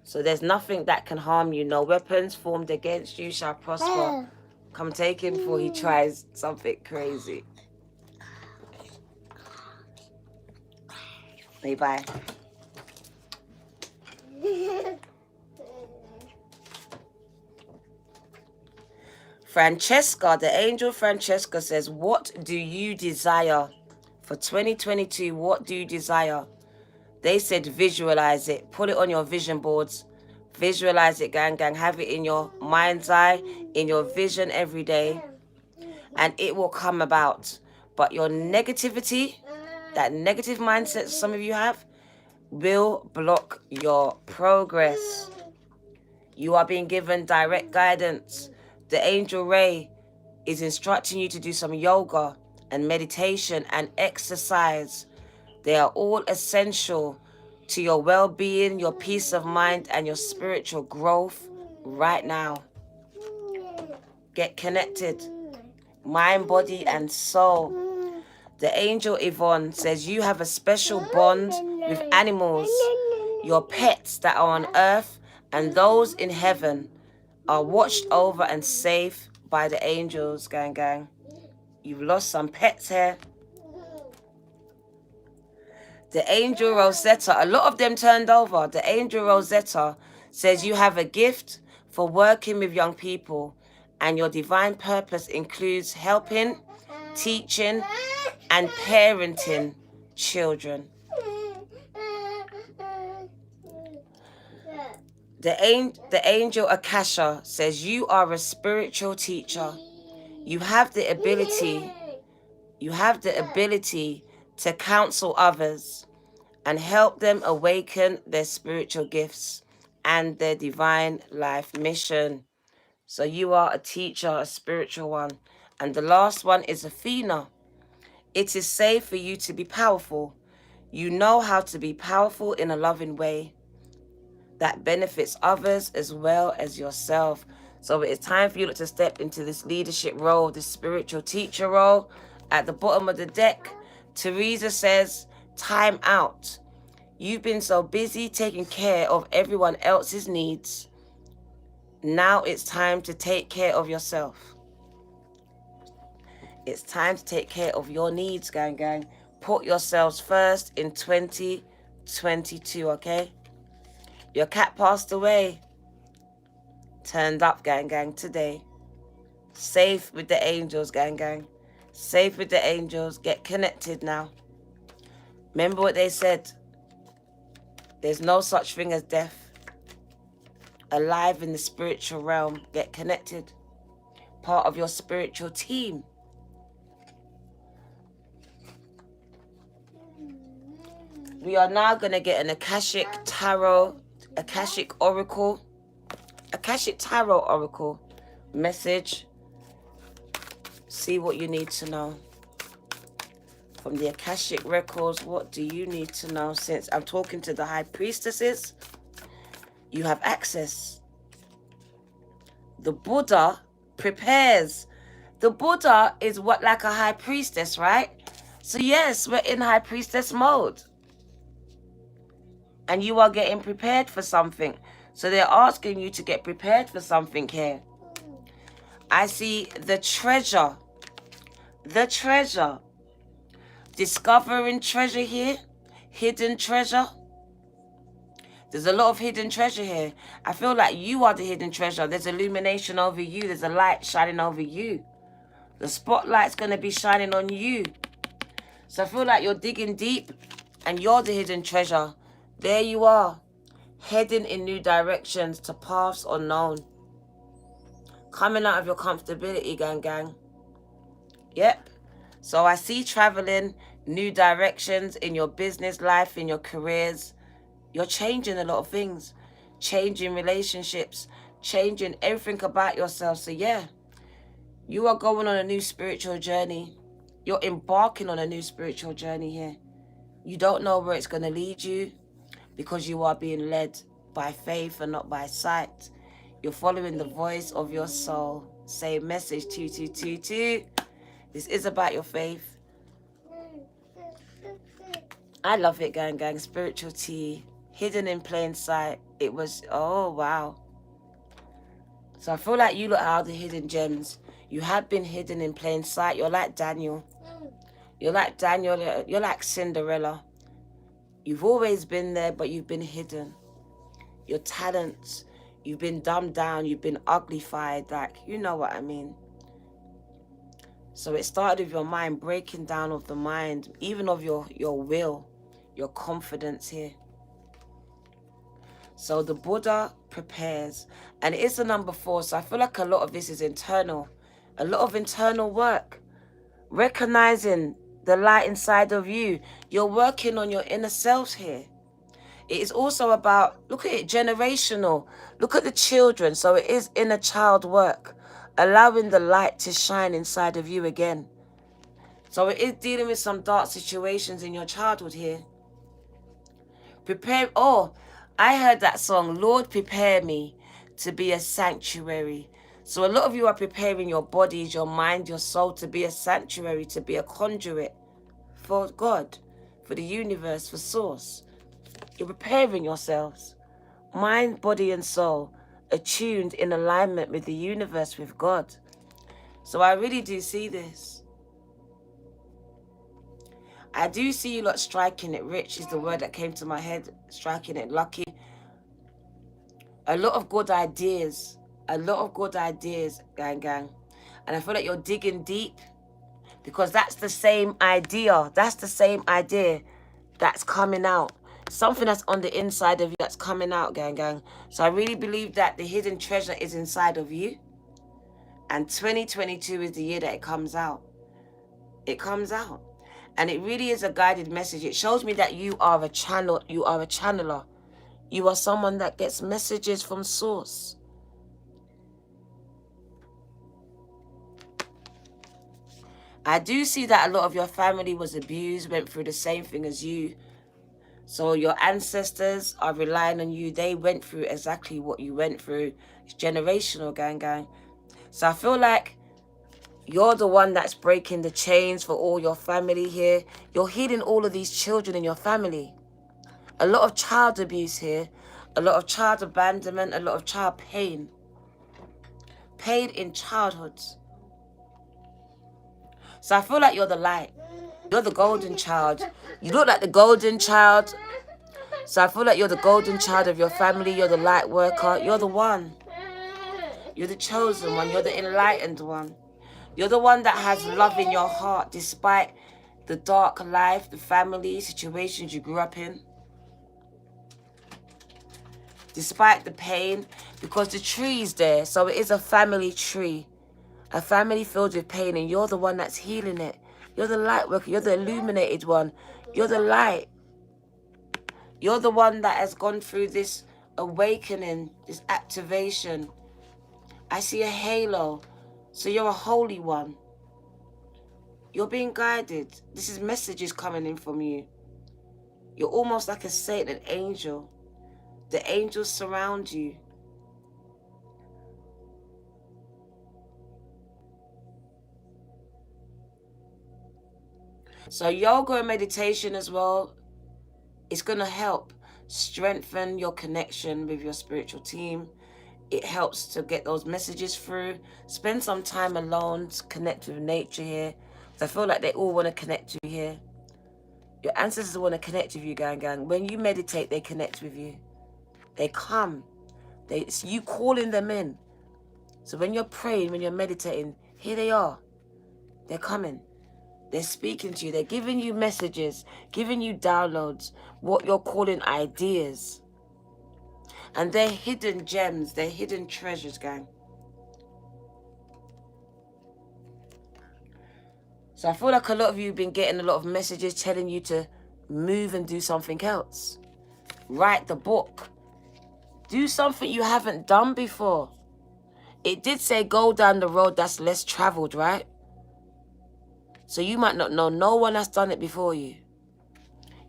[SPEAKER 1] So there's nothing that can harm you. No weapons formed against you shall prosper. Come take him before he tries something crazy. Bye. Francesca, the angel Francesca says, what do you desire for 2022? What do you desire? They said visualize it. Put it on your vision boards. Visualize it, gang. Have it in your mind's eye, in your vision every day. And it will come about. But your negativity, that negative mindset some of you have, will block your progress. You are being given direct guidance. The angel Ray is instructing you to do some yoga and meditation and exercise. They are all essential to your well-being, your peace of mind, and your spiritual growth right now. Get connected. Mind, body, and soul. The angel Yvonne says you have a special bond with animals. Your pets that are on earth and those in heaven are watched over and safe by the angels, gang. You've lost some pets here. The angel Rosetta, a lot of them turned over. The angel Rosetta says you have a gift for working with young people, and your divine purpose includes helping, teaching, and parenting children. The angel Akasha says you are a spiritual teacher. You have the ability to counsel others and help them awaken their spiritual gifts and their divine life mission. So you are a teacher, a spiritual one. And the last one is Athena. It is safe for you to be powerful. You know how to be powerful in a loving way that benefits others as well as yourself. So it's time for you to step into this leadership role, this spiritual teacher role. At the bottom of the deck, Teresa says, time out. You've been so busy taking care of everyone else's needs. Now it's time to take care of yourself. It's time to take care of your needs, gang. Put yourselves first in 2022, okay? Your cat passed away. Turned up, gang, today. Safe with the angels, gang. Safe with the angels. Get connected now. Remember what they said. There's no such thing as death. Alive in the spiritual realm. Get connected. Part of your spiritual team. We are now going to get an Akashic Tarot, Akashic Oracle, Akashic Tarot Oracle message. See what you need to know. From the Akashic records, what do you need to know? Since I'm talking to the high priestesses, you have access. The Buddha prepares. The Buddha is what, like a high priestess, right? So yes, we're in high priestess mode. And you are getting prepared for something. So they're asking you to get prepared for something here. I see the treasure. The treasure. Discovering treasure here. Hidden treasure. There's a lot of hidden treasure here. I feel like you are the hidden treasure. There's illumination over you. There's a light shining over you. The spotlight's going to be shining on you. So I feel like you're digging deep and you're the hidden treasure. There you are. Heading in new directions to paths unknown. Coming out of your comfortability, gang. Yep. So I see traveling, new directions in your business life, in your careers. You're changing a lot of things. Changing relationships. Changing everything about yourself. So yeah, you are going on a new spiritual journey. You're embarking on a new spiritual journey here. You don't know where it's going to lead you because you are being led by faith and not by sight. You're following the voice of your soul. Say message 2222. This is about your faith. I love it, gang. Spiritual tea. Hidden in plain sight. It was, oh, wow. So I feel like you look at the hidden gems. You have been hidden in plain sight. You're like Daniel. You're like Daniel. You're like Cinderella. You've always been there, but you've been hidden. Your talents, you've been dumbed down. You've been uglified. Like, you know what I mean. So it started with your mind, breaking down of the mind, even of your will, your confidence here. So the Buddha prepares, and it is the number 4. So I feel like a lot of this is internal, a lot of internal work, recognizing the light inside of you. You're working on your inner selves here. It is also about, look at it, generational. Look at the children. So it is inner child work, allowing the light to shine inside of you again. So it is dealing with some dark situations in your childhood here. Prepare. Oh, I heard that song, Lord, prepare me to be a sanctuary. So a lot of you are preparing your bodies, your mind, your soul to be a sanctuary, to be a conduit for God, for the universe, for source. You're preparing yourselves. Mind, body, and soul attuned in alignment with the universe, with God. So I really do see this. I do see you lot striking it rich is the word that came to my head. Striking it lucky. A lot of good ideas. A lot of good ideas, gang. And I feel like you're digging deep because that's the same idea. That's the same idea that's coming out. Something that's on the inside of you that's coming out, gang. So I really believe that the hidden treasure is inside of you. And 2022 is the year that it comes out. It comes out. And it really is a guided message. It shows me that you are a channel. You are a channeler. You are someone that gets messages from source. I do see that a lot of your family was abused, went through the same thing as you. So your ancestors are relying on you. They went through exactly what you went through. It's generational, gang. So I feel like you're the one that's breaking the chains for all your family here. You're healing all of these children in your family. A lot of child abuse here. A lot of child abandonment. A lot of child pain. Pain in childhoods. So I feel like you're the light. You're the golden child. You look like the golden child. So I feel like you're the golden child of your family. You're the light worker. You're the one. You're the chosen one. You're the enlightened one. You're the one that has love in your heart despite the dark life, the family situations you grew up in. Despite the pain, because the tree is there. So it is a family tree. A family filled with pain, and you're the one that's healing it. You're the light worker. You're the illuminated one. You're the light. You're the one that has gone through this awakening, this activation. I see a halo. So you're a holy one. You're being guided. This is messages coming in from you. You're almost like a saint, an angel. The angels surround you. So yoga and meditation as well, it's going to help strengthen your connection with your spiritual team. It helps to get those messages through. Spend some time alone to connect with nature here. I feel like they all want to connect with you here. Your ancestors want to connect with you, gang. When you meditate, they connect with you. They come. It's you calling them in. So when you're praying, when you're meditating, here they are. They're coming. They're speaking to you. They're giving you messages, giving you downloads, what you're calling ideas. And they're hidden gems. They're hidden treasures, gang. So I feel like a lot of you have been getting a lot of messages telling you to move and do something else. Write the book. Do something you haven't done before. It did say go down the road that's less traveled, right? So you might not know. No one has done it before you.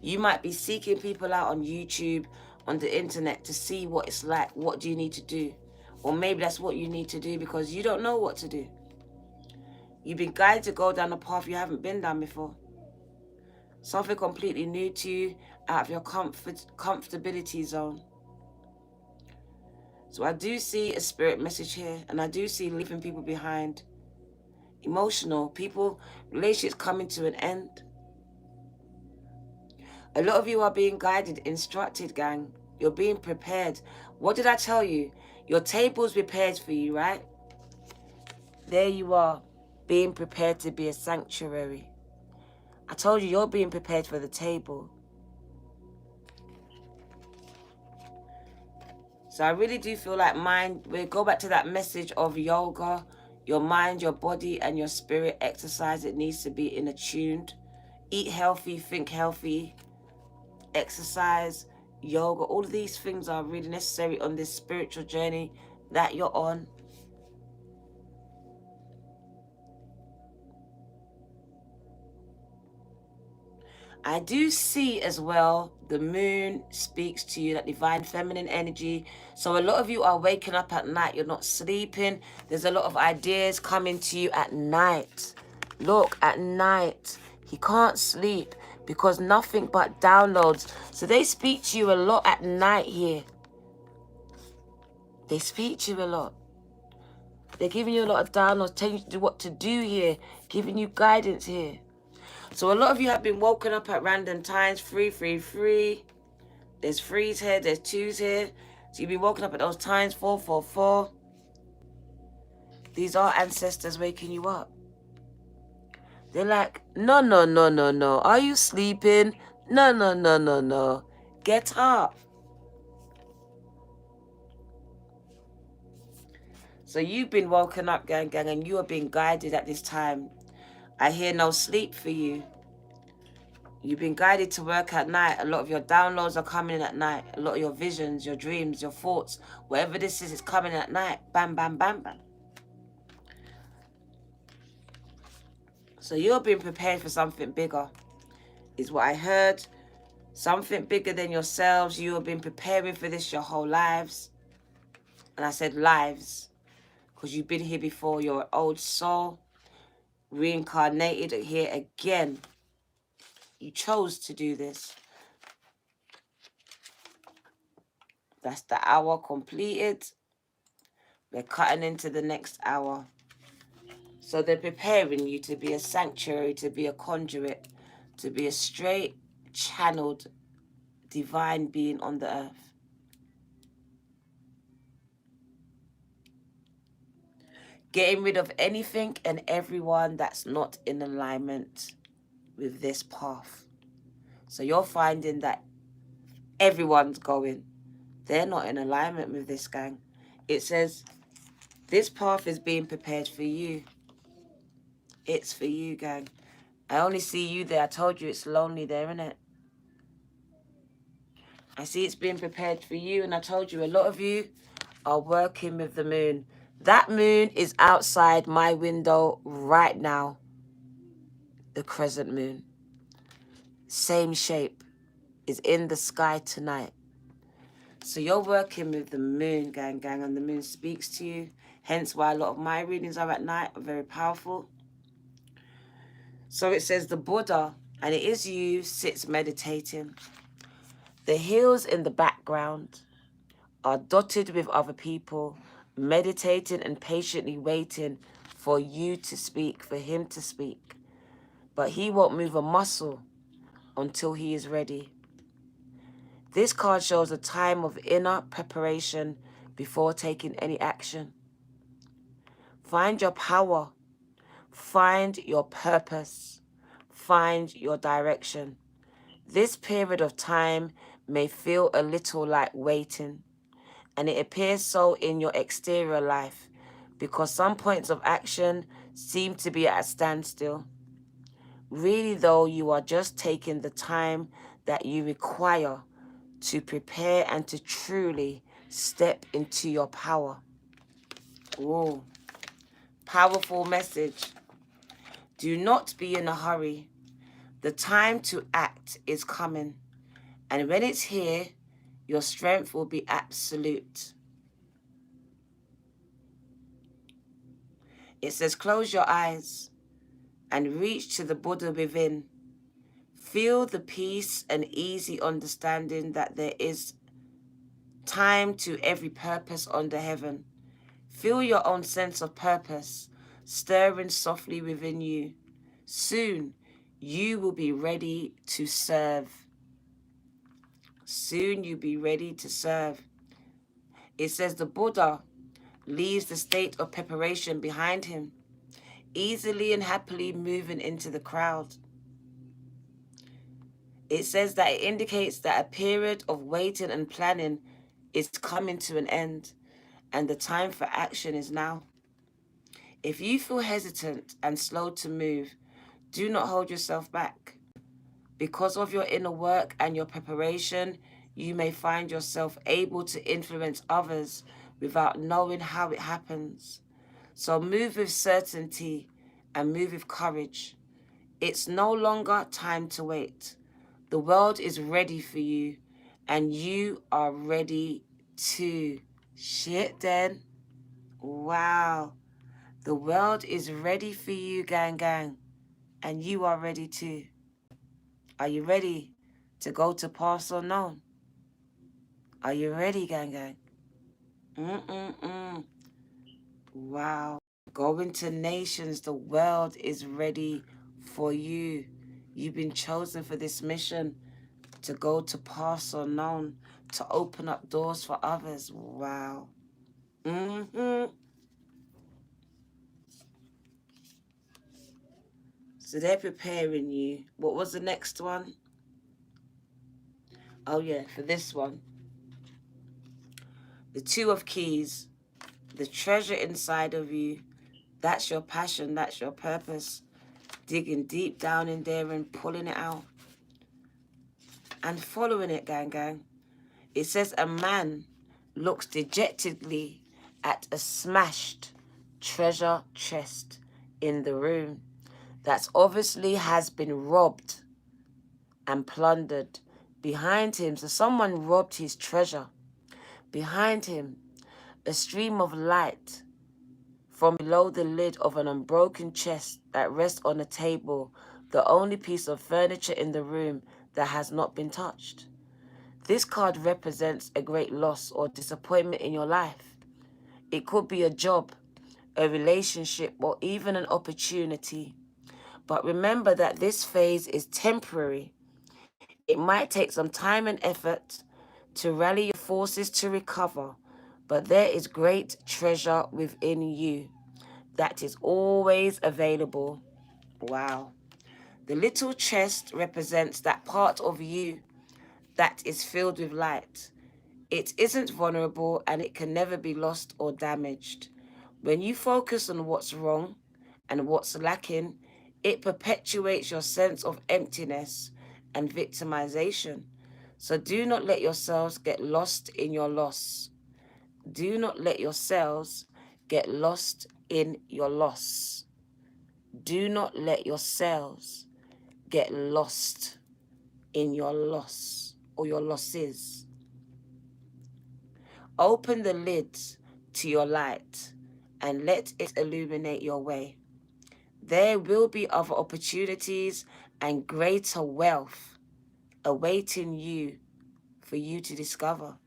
[SPEAKER 1] You might be seeking people out on YouTube, on the internet to see what it's like. What do you need to do? Or maybe that's what you need to do because you don't know what to do. You've been guided to go down a path you haven't been down before. Something completely new to you, out of your comfortability zone. So I do see a spirit message here, and I do see leaving people behind. Emotional, people, relationships coming to an end. A lot of you are being guided, instructed, gang. You're being prepared. What did I tell you? Your table's prepared for you, right? There you are, being prepared to be a sanctuary. I told you, you're being prepared for the table. So I really do feel like we go back to that message of yoga. Your mind, your body, and your spirit exercise. It needs to be in attuned. Eat healthy, think healthy, exercise, yoga. All of these things are really necessary on this spiritual journey that you're on. I do see as well, the moon speaks to you, that divine feminine energy. So a lot of you are waking up at night. You're not sleeping. There's a lot of ideas coming to you at night. Look, at night. He can't sleep because nothing but downloads. So they speak to you a lot at night here. They speak to you a lot. They're giving you a lot of downloads, telling you what to do here, giving you guidance here. So a lot of you have been woken up at random times. 333. There's 3s here. There's 2s here. So you've been woken up at those times. 444. These are ancestors waking you up. They're like, no, no, no, no, no. Are you sleeping? No, no, no, no, no. Get up. So you've been woken up, gang, and you are being guided at this time. I hear no sleep for you. You've been guided to work at night. A lot of your downloads are coming in at night. A lot of your visions, your dreams, your thoughts, whatever this is coming in at night. Bam, bam, bam, bam. So you're being prepared for something bigger, is what I heard. Something bigger than yourselves. You have been preparing for this your whole lives. And I said lives, because you've been here before. You're an old soul, reincarnated here again. You chose to do this. That's the hour completed. We're cutting into the next hour. So they're preparing you to be a sanctuary, to be a conduit, to be a straight, channeled, divine being on the earth. Getting rid of anything and everyone that's not in alignment with this path. So you're finding that everyone's going. They're not in alignment with this, gang. It says this path is being prepared for you. It's for you, gang. I only see you there. I told you it's lonely there, innit? I see it's being prepared for you, and I told you a lot of you are working with the moon. That moon is outside my window right now. the crescent moon. Same shape is in the sky tonight. So you're working with the moon, gang, and the moon speaks to you. Hence why a lot of my readings are at night, are very powerful. So it says the Buddha, and it is you, sits meditating. The hills in the background are dotted with other people, meditating and patiently waiting for you to speak, for him to speak. But he won't move a muscle until he is ready. This card shows a time of inner preparation before taking any action. Find your power. Find your purpose. Find your direction. This period of time may feel a little like waiting, and it appears so in your exterior life because some points of action seem to be at a standstill. Really, though, you are just taking the time that you require to prepare and to truly step into your power. Ooh, powerful message. Do not be in a hurry. The time to act is coming. And when it's here, your strength will be absolute. It says, close your eyes and reach to the Buddha within. Feel the peace and easy understanding that there is time to every purpose under heaven. Feel your own sense of purpose stirring softly within you. Soon, you will be ready to serve. Soon you'll be ready to serve. It says the Buddha leaves the state of preparation behind him, easily and happily moving into the crowd. It says that it indicates that a period of waiting and planning is coming to an end, and the time for action is now. If you feel hesitant and slow to move, do not hold yourself back. Because of your inner work and your preparation, you may find yourself able to influence others without knowing how it happens. So move with certainty and move with courage. It's no longer time to wait. The world is ready for you, and you are ready too. Shit, then. Wow. The world is ready for you, gang, and you are ready too. Are you ready to go to past unknown? Are you ready, gang? Wow. Going to nations, the world is ready for you. You've been chosen for this mission to go to past unknown, to open up doors for others. Wow. So they're preparing you. What was the next one? Oh yeah, for this one. The Two of Keys. The treasure inside of you. That's your passion. That's your purpose. Digging deep down in there and pulling it out. And following it, gang. It says a man looks dejectedly at a smashed treasure chest in the room that obviously has been robbed and plundered. Behind him, so someone robbed his treasure. Behind him, a stream of light from below the lid of an unbroken chest that rests on a table, the only piece of furniture in the room that has not been touched. This card represents a great loss or disappointment in your life. It could be a job, a relationship, or even an opportunity. But remember that this phase is temporary. It might take some time and effort to rally your forces to recover, but there is great treasure within you that is always available. Wow. The little chest represents that part of you that is filled with light. It isn't vulnerable and it can never be lost or damaged. When you focus on what's wrong and what's lacking, it perpetuates your sense of emptiness and victimization. So do not let yourselves get lost in your loss. Do not let yourselves get lost in your loss. Do not let yourselves get lost in your loss or your losses. Open the lids to your light and let it illuminate your way. There will be other opportunities and greater wealth awaiting you for you to discover.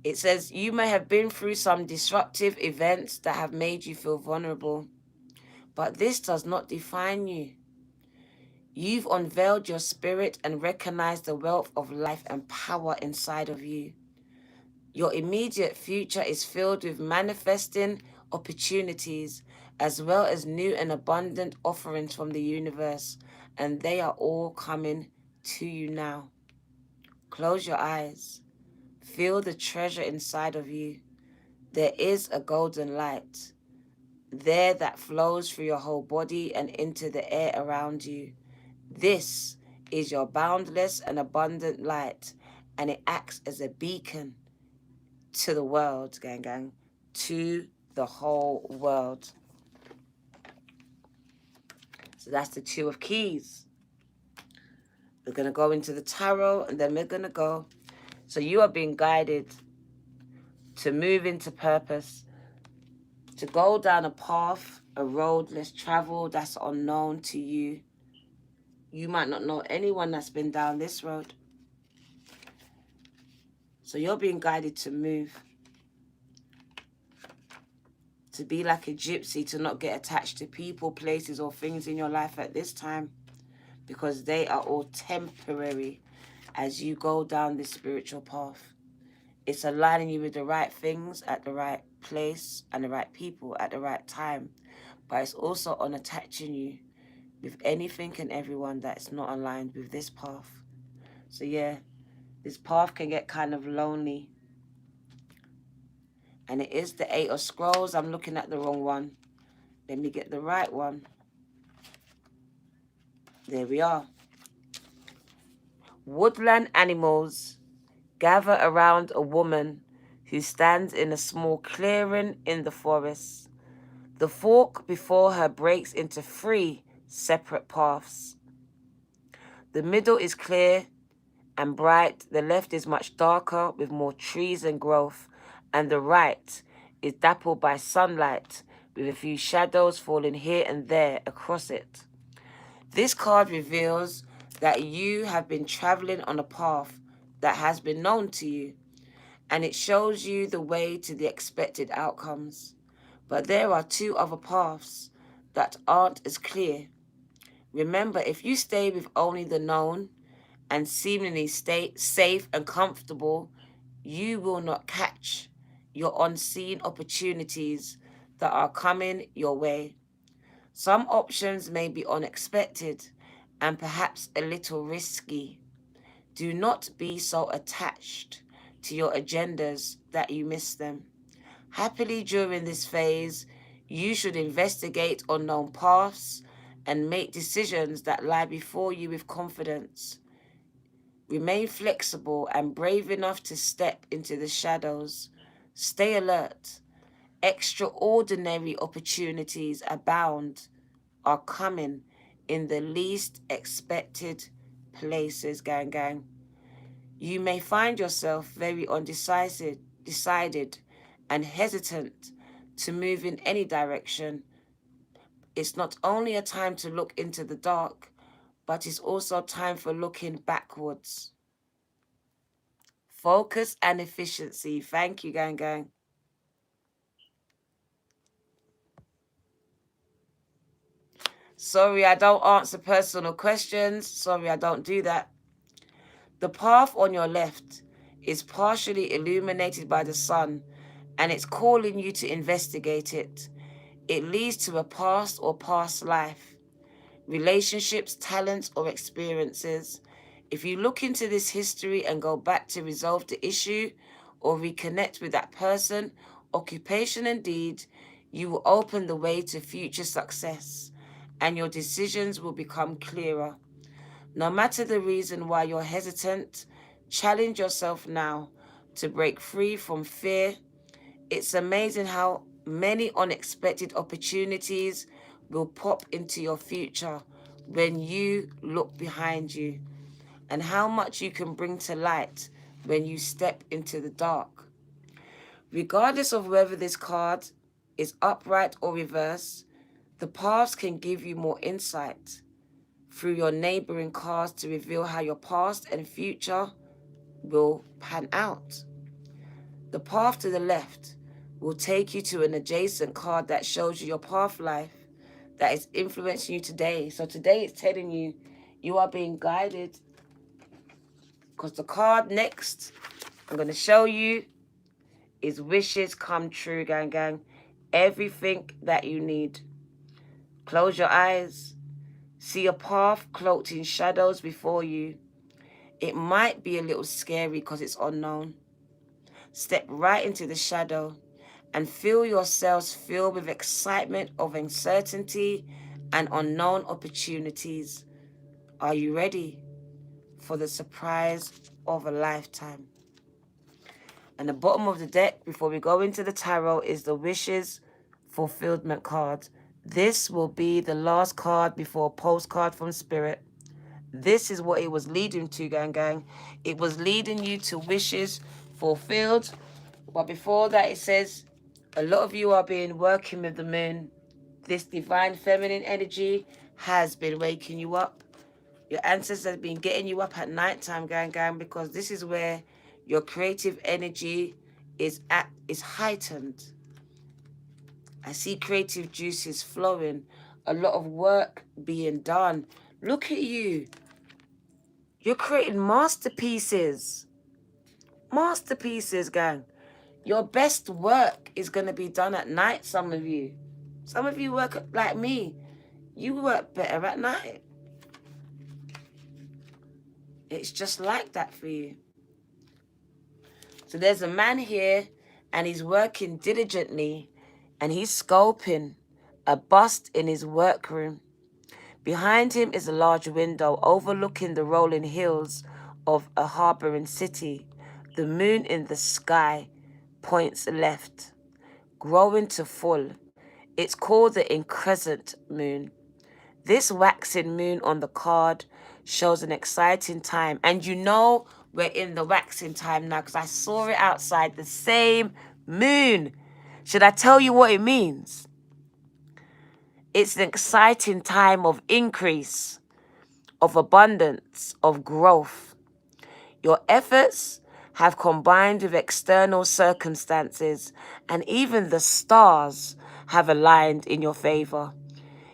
[SPEAKER 1] It says you may have been through some disruptive events that have made you feel vulnerable, but this does not define you. You've unveiled your spirit and recognized the wealth of life and power inside of you. Your immediate future is filled with manifesting opportunities as well as new and abundant offerings from the universe, and they are all coming to you now. Close your eyes. Feel the treasure inside of you. There is a golden light there that flows through your whole body and into the air around you. This is your boundless and abundant light, and it acts as a beacon to the world, gang, to the whole world. So that's the Two of Keys. We're going to go into the tarot, and then we're going to go. So you are being guided to move into purpose, to go down a path, a road less traveled that's unknown to you. You might not know anyone that's been down this road. So you're being guided to move, to be like a gypsy, to not get attached to people, places, or things in your life at this time, because they are all temporary as you go down this spiritual path. It's aligning you with the right things at the right place and the right people at the right time, but it's also unattaching you with anything and everyone that's not aligned with this path. So yeah, this path can get kind of lonely. And it is the Eight of Scrolls. I'm looking at the wrong one. Let me get the right one. There we are. Woodland animals gather around a woman who stands in a small clearing in the forest. The fork before her breaks into 3 separate paths. The middle is clear and bright. The left is much darker with more trees and growth. And the right is dappled by sunlight with a few shadows falling here and there across it. This card reveals that you have been traveling on a path that has been known to you, and it shows you the way to the expected outcomes. But there are 2 other paths that aren't as clear. Remember, if you stay with only the known and seemingly stay safe and comfortable, you will not catch your unseen opportunities that are coming your way. Some options may be unexpected and perhaps a little risky. Do not be so attached to your agendas that you miss them. Happily, during this phase, you should investigate unknown paths and make decisions that lie before you with confidence. Remain flexible and brave enough to step into the shadows. Stay alert. Extraordinary opportunities abound, are coming in the least expected places, gang. You may find yourself very decided and hesitant to move in any direction. It's not only a time to look into the dark, but it's also time for looking backwards. Focus and efficiency. Thank you, gang. Sorry, I don't answer personal questions. Sorry, I don't do that. The path on your left is partially illuminated by the sun, and it's calling you to investigate it. It leads to a past or past life, relationships, talents, or experiences. If you look into this history and go back to resolve the issue or reconnect with that person, occupation, and deed, you will open the way to future success, and your decisions will become clearer. No matter the reason why you're hesitant, challenge yourself now. to break free from fear. It's amazing how many unexpected opportunities will pop into your future when you look behind you, and how much you can bring to light when you step into the dark. Regardless of whether this card is upright or reversed, the paths can give you more insight through your neighboring cards to reveal how your past and future will pan out. The path to the left will take you to an adjacent card that shows you your path life that is influencing you today. So today it's telling you you are being guided, because the card next I'm going to show you is wishes come true, gang, gang. Everything that you need. Close your eyes. See a path cloaked in shadows before you. It might be a little scary because it's unknown. Step right into the shadow and feel yourselves filled with excitement of uncertainty and unknown opportunities. Are you ready for the surprise of a lifetime? And the bottom of the deck, before we go into the tarot, is the wishes fulfillment card. This will be the last card before a postcard from Spirit. This is what it was leading to, gang, gang. It was leading you to wishes fulfilled. But before that, it says a lot of you are being working with the moon. This divine feminine energy has been waking you up. Your ancestors have been getting you up at nighttime, gang, gang, because this is where your creative energy is heightened. I see creative juices flowing, a lot of work being done. Look at you. You're creating masterpieces. Masterpieces, gang. Your best work is going to be done at night, some of you. Some of you work like me. You work better at night. It's just like that for you. So there's a man here, and he's working diligently, and he's sculpting a bust in his workroom. Behind him is a large window overlooking the rolling hills of a harboring city. The moon in the sky points left, growing to full. It's called the increscent moon. This waxing moon on the card shows an exciting time. And you know we're in the waxing time now because I saw it outside, the same moon. Should I tell you what it means? It's an exciting time of increase, of abundance, of growth. Your efforts have combined with external circumstances, and even the stars have aligned in your favor.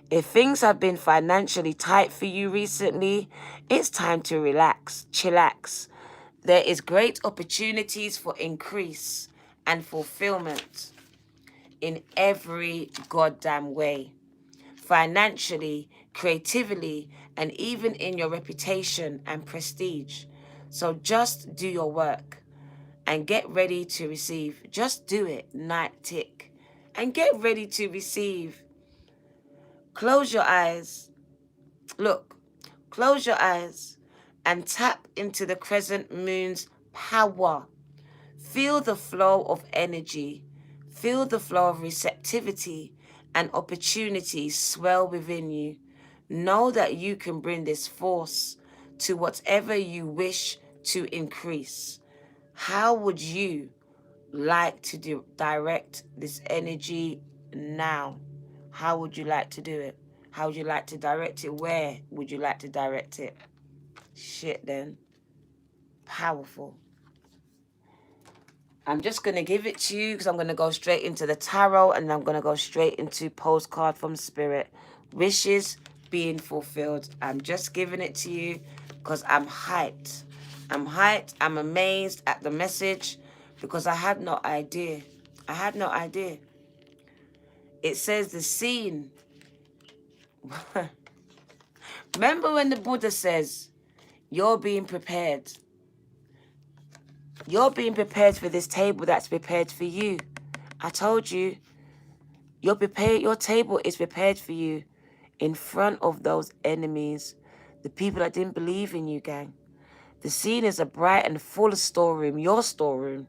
[SPEAKER 1] If things have been financially tight for you recently, it's time to relax, chillax. There is great opportunities for increase and fulfillment in every goddamn way. Financially, creatively, and even in your reputation and prestige. So just do your work and get ready to receive. Just do it, night tick, and get ready to receive. Close your eyes. Look, close your eyes and tap into the crescent moon's power. Feel the flow of energy. Feel the flow of receptivity and opportunity swell within you. Know that you can bring this force to whatever you wish to increase. How would you like to direct this energy now? How would you like to do it? How would you like to direct it? Where would you like to direct it? Shit, then. Powerful. I'm just going to give it to you because I'm going to go straight into the tarot, and I'm going to go straight into postcard from Spirit. Wishes being fulfilled. I'm just giving it to you because I'm hyped. I'm hyped. I'm amazed at the message because I had no idea. I had no idea. It says the scene. Remember when the Buddha says, you're being prepared. You're being prepared for this table that's prepared for you. I told you, you're prepared. Your table is prepared for you in front of those enemies, the people that didn't believe in you, gang. The scene is a bright and full storeroom, your storeroom,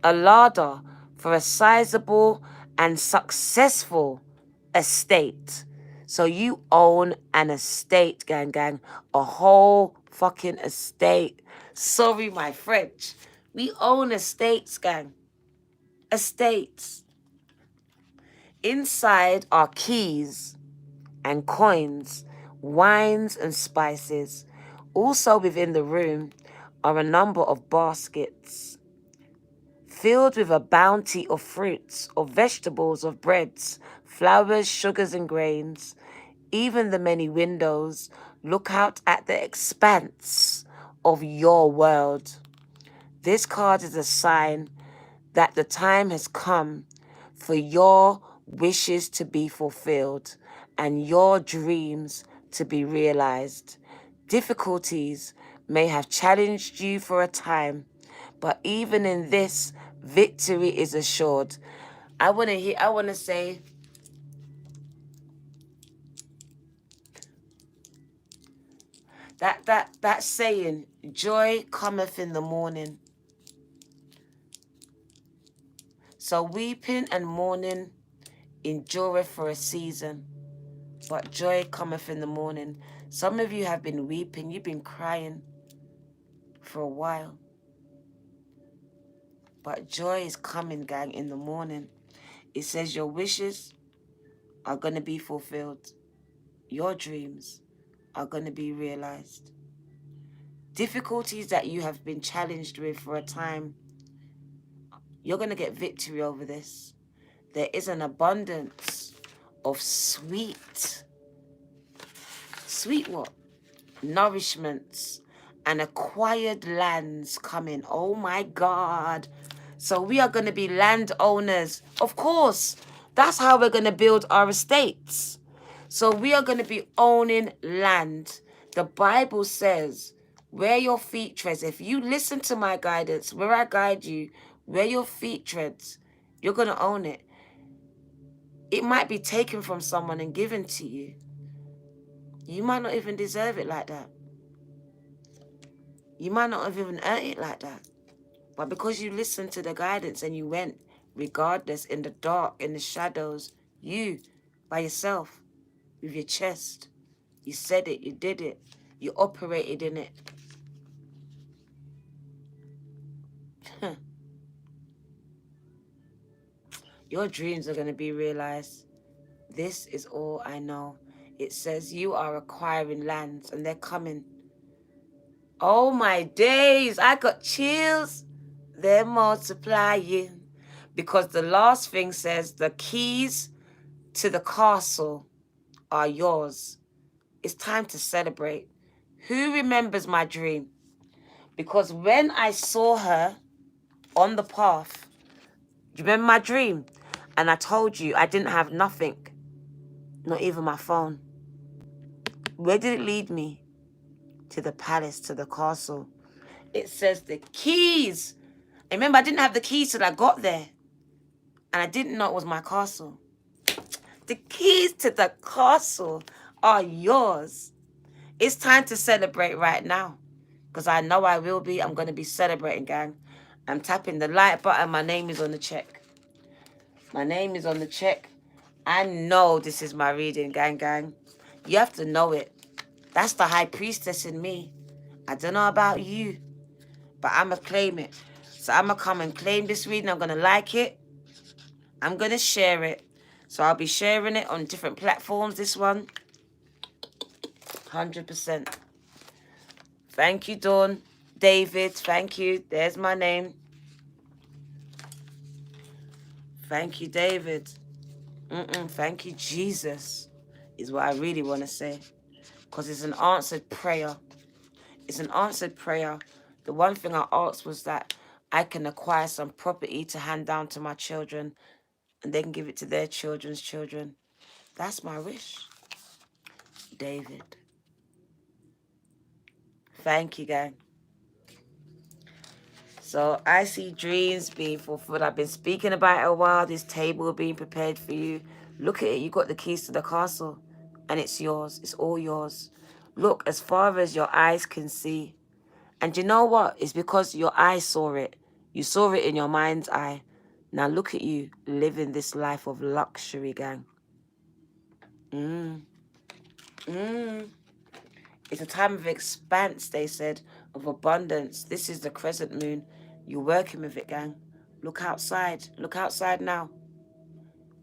[SPEAKER 1] a larder for a sizable and successful estate. So you own an estate, gang, gang, a whole fucking estate. Sorry, my French. We own estates, gang. Estates. Inside are keys and coins, wines and spices. Also within the room are a number of baskets filled with a bounty of fruits, of vegetables, of breads, flowers, sugars and grains. Even the many windows look out at the expanse of your world. This card is a sign that the time has come for your wishes to be fulfilled and your dreams to be realized. Difficulties may have challenged you for a time, but even in this, victory is assured. I want to say that saying, joy cometh in the morning. So weeping and mourning endureth for a season, but joy cometh in the morning. Some of you have been weeping, you've been crying for a while. But joy is coming, gang, in the morning. It says your wishes are going to be fulfilled. Your dreams are going to be realized. Difficulties that you have been challenged with for a time, you're going to get victory over this. There is an abundance of sweet what? Nourishments and acquired lands coming. Oh my God. So we are going to be landowners. Of course, that's how we're going to build our estates. So we are going to be owning land. The Bible says, where your feet treads, if you listen to my guidance, where I guide you, where your feet treads, you're going to own it. It might be taken from someone and given to you. You might not even deserve it like that. You might not have even earned it like that. But because you listened to the guidance and you went, regardless, in the dark, in the shadows, you, by yourself, with your chest, you said it, you did it, you operated in it. Your dreams are going to be realized. This is all I know. It says you are acquiring lands and they're coming. Oh my days, I got chills. They're multiplying. Because the last thing says the keys to the castle are yours. It's time to celebrate. Who remembers my dream? Because when I saw her on the path, do you remember my dream? And I told you I didn't have nothing, not even my phone. Where did it lead me? To the palace, to the castle. It says the keys. And remember, I didn't have the keys till I got there. And I didn't know it was my castle. The keys to the castle are yours. It's time to celebrate right now. Because I know I will be. I'm going to be celebrating, gang. I'm tapping the like button. My name is on the check. My name is on the check. I know this is my reading, gang, gang. You have to know it. That's the high priestess in me. I don't know about you, but I'm going to claim it. So I'm going to come and claim this reading. I'm going to like it. I'm going to share it. So I'll be sharing it on different platforms, this one. 100%. Thank you, Dawn. David, thank you. There's my name. Thank you, David. Thank you, Jesus, is what I really want to say. Because it's an answered prayer. It's an answered prayer. The one thing I asked was that I can acquire some property to hand down to my children and they can give it to their children's children. That's my wish. David. Thank you, gang. So I see dreams being fulfilled. I've been speaking about it a while. This table being prepared for you. Look at it. You got the keys to the castle. And it's yours. It's all yours. Look, as far as your eyes can see. And you know what? It's because your eye saw it. You saw it in your mind's eye. Now look at you living this life of luxury, gang. It's a time of expanse, they said, of abundance. This is the crescent moon. You're working with it, gang. Look outside. Look outside now.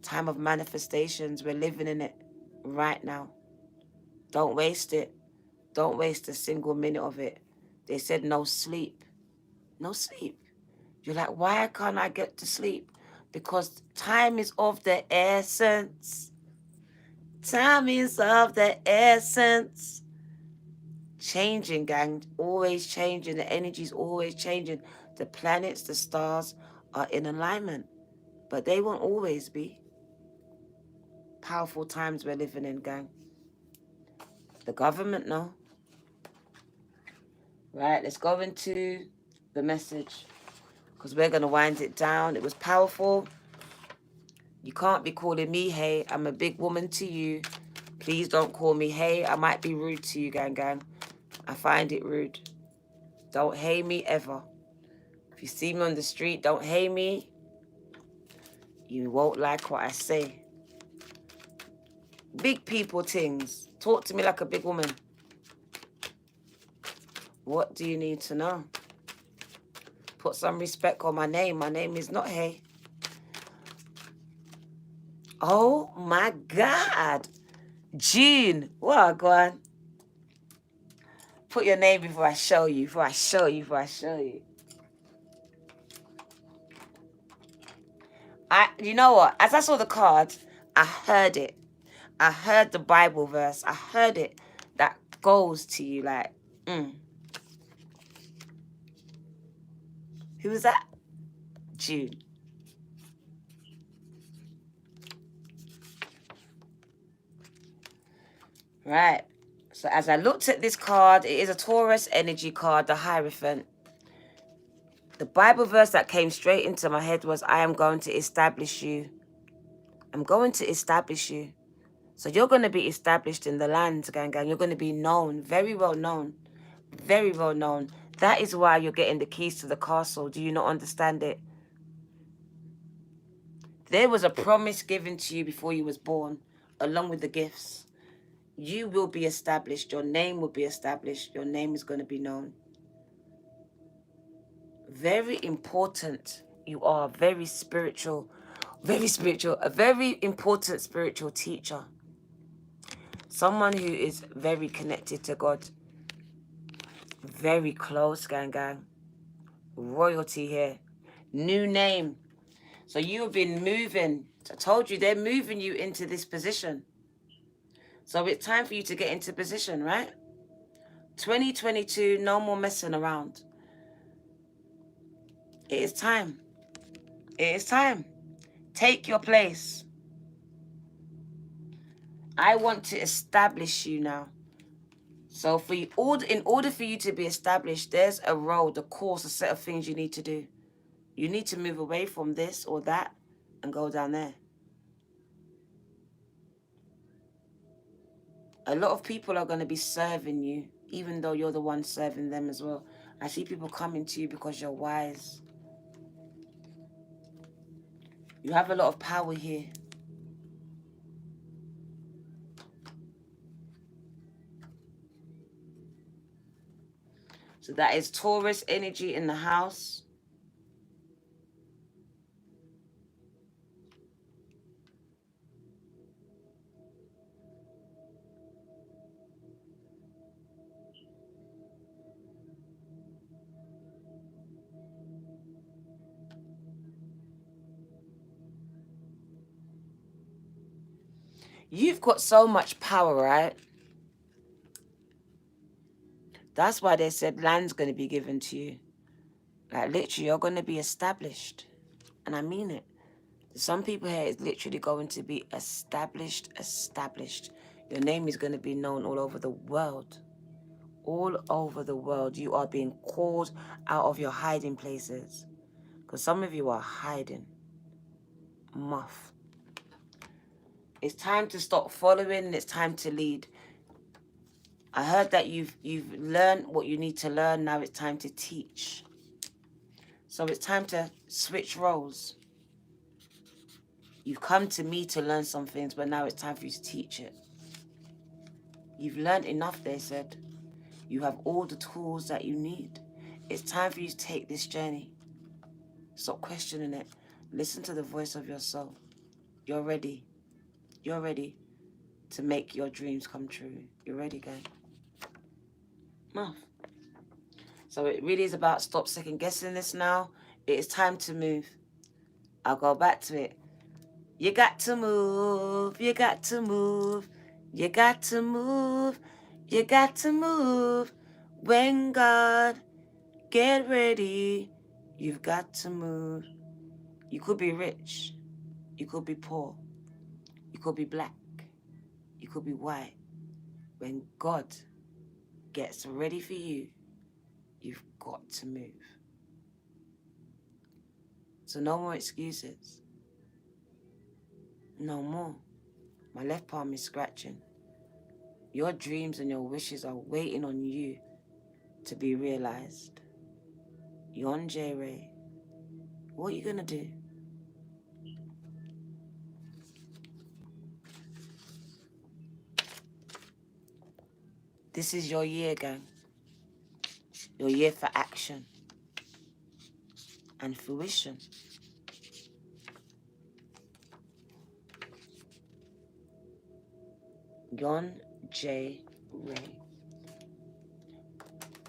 [SPEAKER 1] Time of manifestations. We're living in it right now. Don't waste it. Don't waste a single minute of it. They said no sleep. No sleep. You're like, why can't I get to sleep? Because time is of the essence. Time is of the essence. Changing, gang. Always changing. The energy's always changing. The planets, the stars are in alignment. But they won't always be. Powerful times we're living in, gang. The government, no. Right, let's go into the message. Because we're going to wind it down. It was powerful. You can't be calling me hey. I'm a big woman to you. Please don't call me hey. I might be rude to you, gang. I find it rude. Don't hey me ever. If you see me on the street, don't hey me. You won't like what I say. Big people things. Talk to me like a big woman. What do you need to know? Put some respect on my name. My name is not hey. Oh my God. June. Well, go on. Put your name before I show you. Before I show you. You know what? As I saw the cards, I heard it. I heard the Bible verse. I heard it. That goes to you like, Who was that? June. Right. So as I looked at this card, it is a Taurus energy card, the Hierophant. The Bible verse that came straight into my head was, I am going to establish you. I'm going to establish you. So you're going to be established in the land, gang. You're going to be known, very well known. Very well known. That is why you're getting the keys to the castle. Do you not understand it? There was a promise given to you before you was born, along with the gifts. You will be established. Your name will be established. Your name is going to be known. Very important. You are very spiritual. Very spiritual. A very important spiritual teacher. Someone who is very connected to God. Very close, gang. Royalty here. New name. So you've been moving. I told you they're moving you into this position. So it's time for you to get into position, right? 2022, no more messing around. It is time. It is time. Take your place. I want to establish you now. So in order for you to be established, there's a road, a course, a set of things you need to do. You need to move away from this or that and go down there. A lot of people are going to be serving you, even though you're the one serving them as well. I see people coming to you because you're wise. You have a lot of power here. So that is Taurus energy in the house. You've got so much power, right? That's why they said land's going to be given to you. Like, literally, you're going to be established. And I mean it. Some people here is literally going to be established. Your name is going to be known all over the world. All over the world. You are being called out of your hiding places. Because some of you are hiding. Muff. It's time to stop following and it's time to lead. I heard that you've learned what you need to learn. Now it's time to teach. So it's time to switch roles. You've come to me to learn some things, but now it's time for you to teach it. You've learned enough, they said. You have all the tools that you need. It's time for you to take this journey. Stop questioning it. Listen to the voice of your soul. You're ready. You're ready to make your dreams come true. You're ready, gang. Mouth. So it really is about stop second guessing this now. It is time to move. I'll go back to it. You got to move. You got to move. You got to move. You got to move. When God, get ready. You've got to move. You could be rich. You could be poor. You could be black. You could be white. When God gets ready for you, you've got to move. So no more excuses. No more. My left palm is scratching. Your dreams and your wishes are waiting on you to be realized. Yon J. Ray, what are you going to do? This is your year, gang. Your year for action and fruition. Yon J. Ray.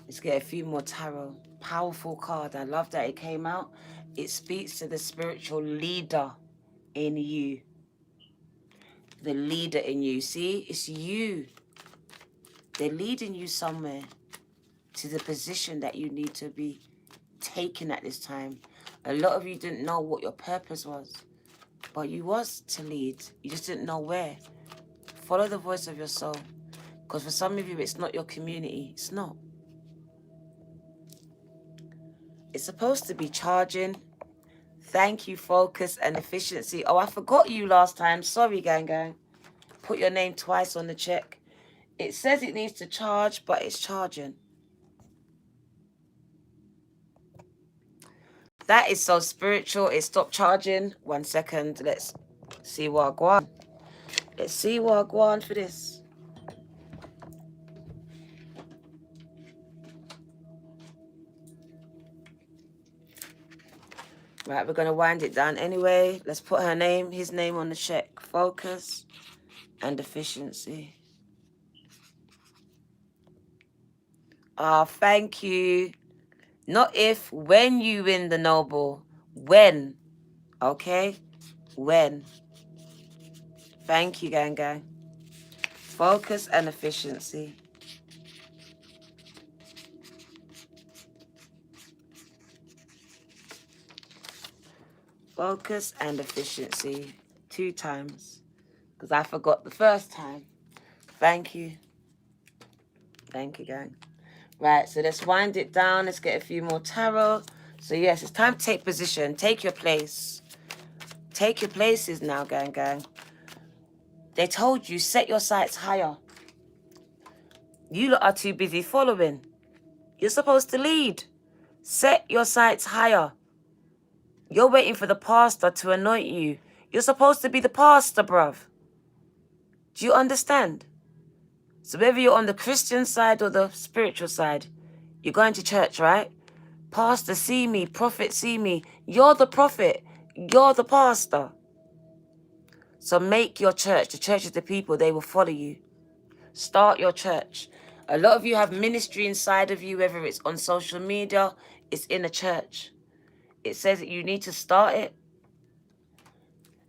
[SPEAKER 1] Let's get a few more tarot. Powerful card. I love that it came out. It speaks to the spiritual leader in you. The leader in you. See, it's you. They're leading you somewhere to the position that you need to be taken at this time. A lot of you didn't know what your purpose was, but you was to lead. You just didn't know where. Follow the voice of your soul. Because for some of you, it's not your community. It's not. It's supposed to be charging. Thank you, focus and efficiency. Oh, I forgot you last time. Sorry, gang. Put your name twice on the check. It says it needs to charge, but it's charging. That is so spiritual. It stopped charging. 1 second. Let's see what I go on. Let's see what I go on for this. Right, we're going to wind it down anyway. Let's put her name, his name on the check. Focus and efficiency. Ah, thank you. Not if, when you win the Nobel. When. Okay? When. Thank you, gang. Focus and efficiency. Focus and efficiency. 2 times. Because I forgot the first time. Thank you. Thank you, gang. Right, so let's wind it down. Let's get a few more tarot. So yes, it's time to take position. Take your place. Take your places now, gang. They told you, set your sights higher. You lot are too busy following. You're supposed to lead. Set your sights higher. You're waiting for the pastor to anoint you. You're supposed to be the pastor, bruv. Do you understand? So whether you're on the Christian side or the spiritual side, you're going to church, right? Pastor, see me. Prophet, see me. You're the prophet. You're the pastor. So make your church. The church is the people. They will follow you. Start your church. A lot of you have ministry inside of you, whether it's on social media, it's in a church. It says that you need to start it.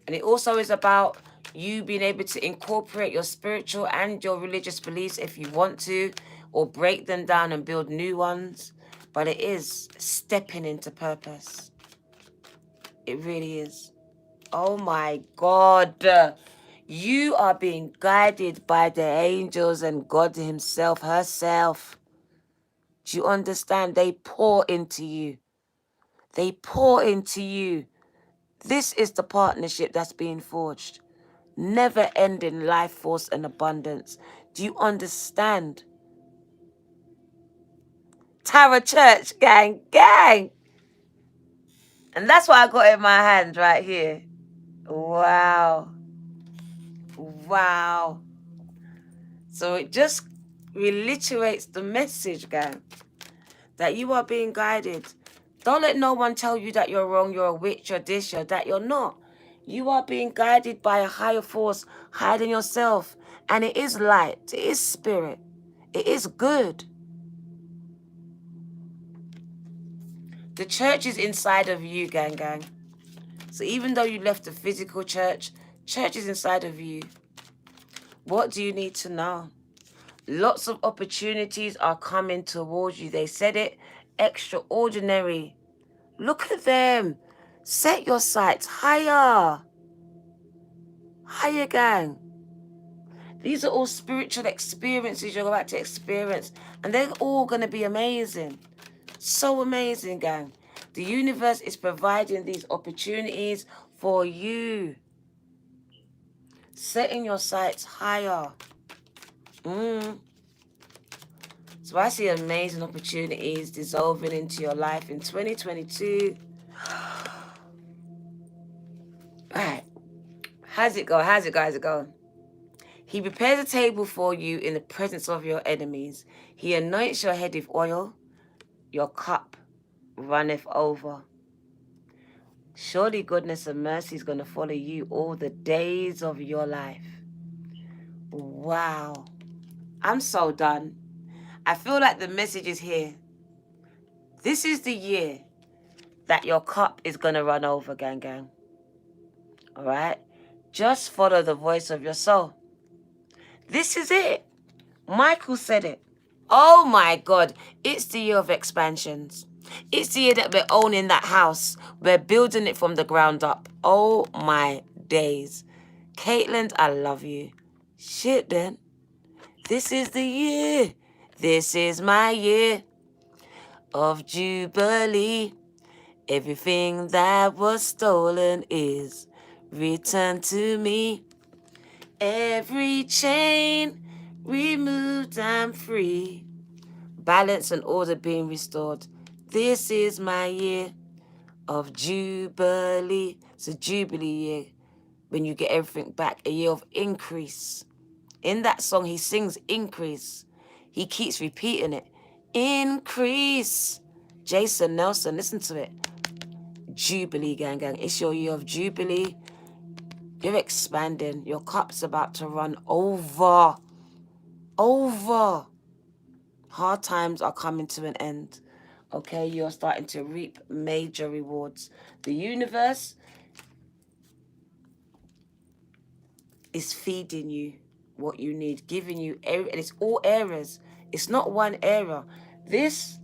[SPEAKER 1] And it also is about you being able to incorporate your spiritual and your religious beliefs if you want to, or break them down and build new ones. But it is stepping into purpose. It really is. Oh my God. You are being guided by the angels and God himself, herself. Do you understand? They pour into you. They pour into you. This is the partnership that's being forged. Never ending life force and abundance. Do you understand? Tara Church, gang, gang. And that's what I got in my hand right here. Wow. Wow. So it just reiterates the message, gang, that you are being guided. Don't let no one tell you that you're wrong, you're a witch, you're this, you're that. You're not. You are being guided by a higher force higher than yourself. And it is light. It is spirit. It is good. The church is inside of you, gang, gang. So even though you left the physical church, church is inside of you. What do you need to know? Lots of opportunities are coming towards you. They said it, extraordinary. Look at them. Set your sights higher. Higher, gang. These are all spiritual experiences you're about to experience. And they're all going to be amazing. So amazing, gang. The universe is providing these opportunities for you. Setting your sights higher. So I see amazing opportunities dissolving into your life in 2022. Alright. How's it go? How's it go? How's it go? He prepares a table for you in the presence of your enemies. He anoints your head with oil. Your cup runneth over. Surely goodness and mercy is going to follow you all the days of your life. Wow. I'm so done. I feel like the message is here. This is the year that your cup is going to run over, gang, gang. All right? Just follow the voice of your soul. This is it. Michael said it. Oh my God. It's the year of expansions. It's the year that we're owning that house. We're building it from the ground up. Oh my days. Caitlin, I love you. Shit then. This is the year. This is my year of Jubilee. Everything that was stolen is returned to me. Every chain removed, I'm free. Balance and order being restored. This is my year of Jubilee. It's a Jubilee year when you get everything back. A year of increase. In that song, he sings increase. He keeps repeating it. Increase. Jason Nelson, listen to it. Jubilee, gang, gang. It's your year of Jubilee. You're expanding. Your cup's about to run over. Over. Hard times are coming to an end. Okay, you're starting to reap major rewards. The universe is feeding you what you need, giving you, and it's all areas. It's not one area. This,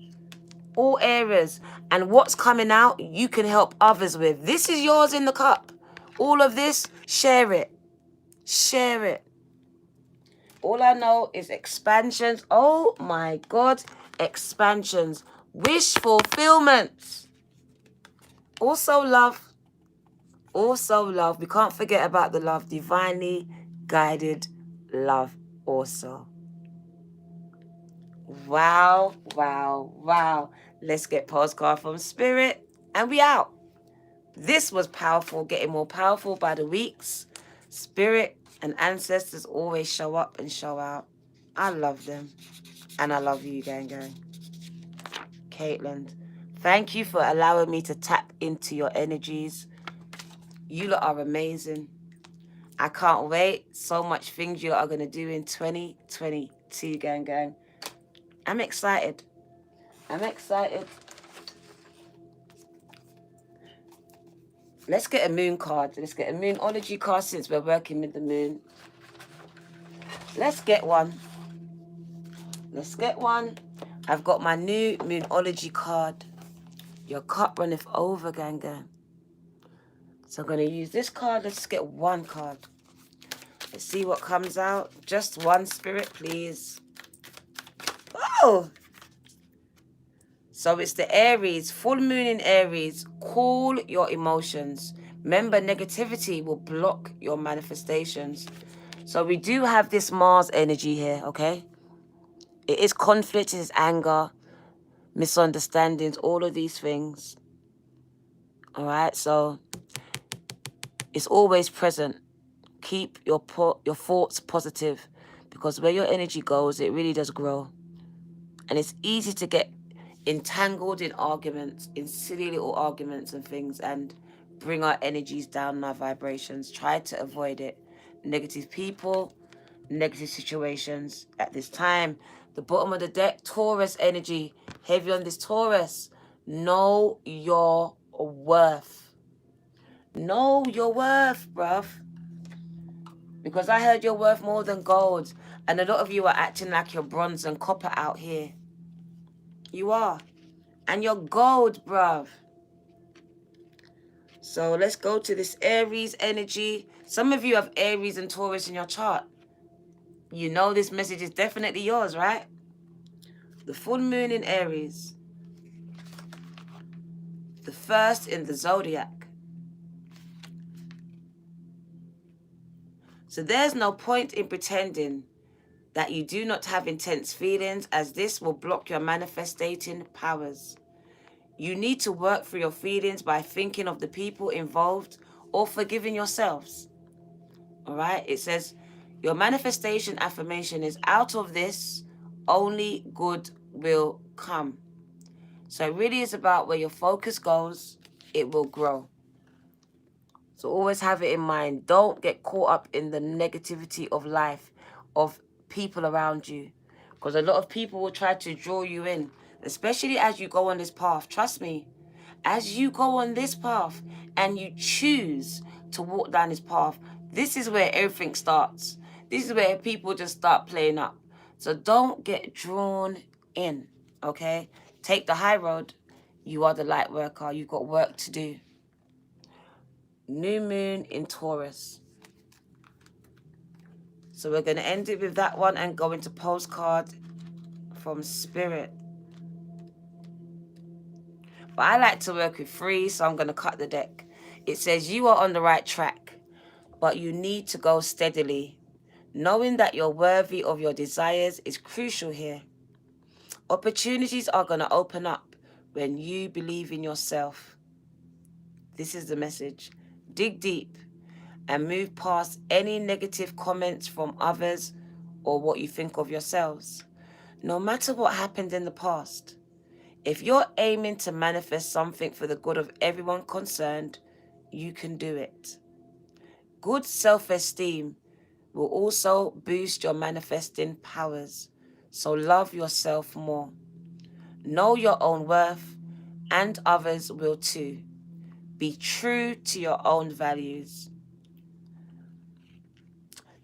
[SPEAKER 1] all areas. And what's coming out, you can help others with. This is yours in the cup. All of this, share it. Share it. All I know is expansions. Oh my God. Expansions. Wish fulfillments. Also love. Also love. We can't forget about the love. Divinely guided love also. Wow, wow, wow. Let's get postcard from Spirit. And we out. This was powerful. Getting more powerful by the weeks. Spirit and ancestors always show up and show out. I love them. And I love you, gang, gang. Caitlin, thank you for allowing me to tap into your energies. You lot are amazing. I can't wait. So much things you lot are going to do in 2022, gang, gang. I'm excited. I'm excited. Let's get a moon card. Let's get a moonology card since we're working with the moon. Let's get one. Let's get one. I've got my new moonology card. Your cup runneth over, gang, gang. So I'm going to use this card. Let's get one card. Let's see what comes out. Just one, Spirit, please. Oh! So it's the Aries, full moon in Aries. Cool your emotions. Remember, negativity will block your manifestations. So we do have this Mars energy here, okay? It is conflict, it is anger. misunderstandings, all of these things. All right, so it's always present. Keep your thoughts positive, because where your energy goes, it really does grow. And it's easy to get entangled in arguments, in silly little arguments and things, and bring our energies down and our vibrations. Try to avoid it. Negative people, negative situations at this time. The bottom of the deck, Taurus energy, heavy on this Taurus. Know your worth. Know your worth, bruv. Because I heard you're worth more than gold. And a lot of you are acting like you're bronze and copper out here. You are. And you're gold, bruv. So let's go to this Aries energy. Some of you have Aries and Taurus in your chart. You know this message is definitely yours, right? The full moon in Aries. The first in the zodiac. So there's no point in pretending that you do not have intense feelings, as this will block your manifesting powers. You need to work through your feelings by thinking of the people involved or forgiving yourselves. All right? It says, your manifestation affirmation is, out of this, only good will come. So it really is about where your focus goes, it will grow. So always have it in mind. Don't get caught up in the negativity of life, of people around you. Because a lot of people will try to draw you in, especially as you go on this path. Trust me, as you go on this path and you choose to walk down this path, this is where everything starts. This is where people just start playing up. So don't get drawn in, okay? Take the high road. You are the light worker. You've got work to do. New moon in Taurus. So we're going to end it with that one and go into postcard from Spirit. But I like to work with 3, so I'm going to cut the deck. It says, you are on the right track, but you need to go steadily. Knowing that you're worthy of your desires is crucial here. Opportunities are going to open up when you believe in yourself. This is the message. Dig deep and move past any negative comments from others or what you think of yourselves. No matter what happened in the past, if you're aiming to manifest something for the good of everyone concerned, you can do it. Good self-esteem will also boost your manifesting powers. So love yourself more. Know your own worth, and others will too. Be true to your own values.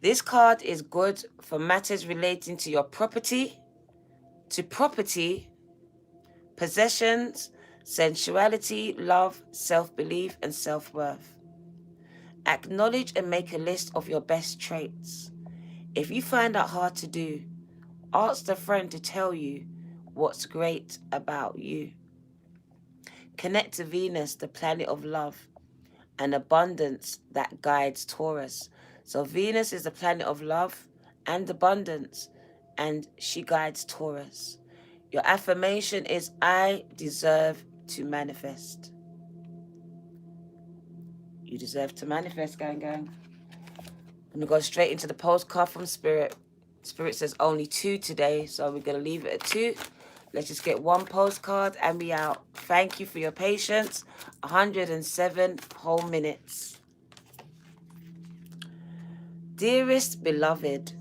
[SPEAKER 1] This card is good for matters relating to your property, possessions, sensuality, love, self-belief, and self-worth. Acknowledge and make a list of your best traits. If you find that hard to do, ask a friend to tell you what's great about you. Connect to Venus, the planet of love and abundance that guides Taurus. So Venus is the planet of love and abundance, and she guides Taurus. Your affirmation is, I deserve to manifest. You deserve to manifest, gang. I'm going to go straight into the postcard from Spirit. Spirit says only 2 today, so we're going to leave it at 2. Let's just get 1 postcard and be out. Thank you for your patience. 107 whole minutes. Dearest beloved,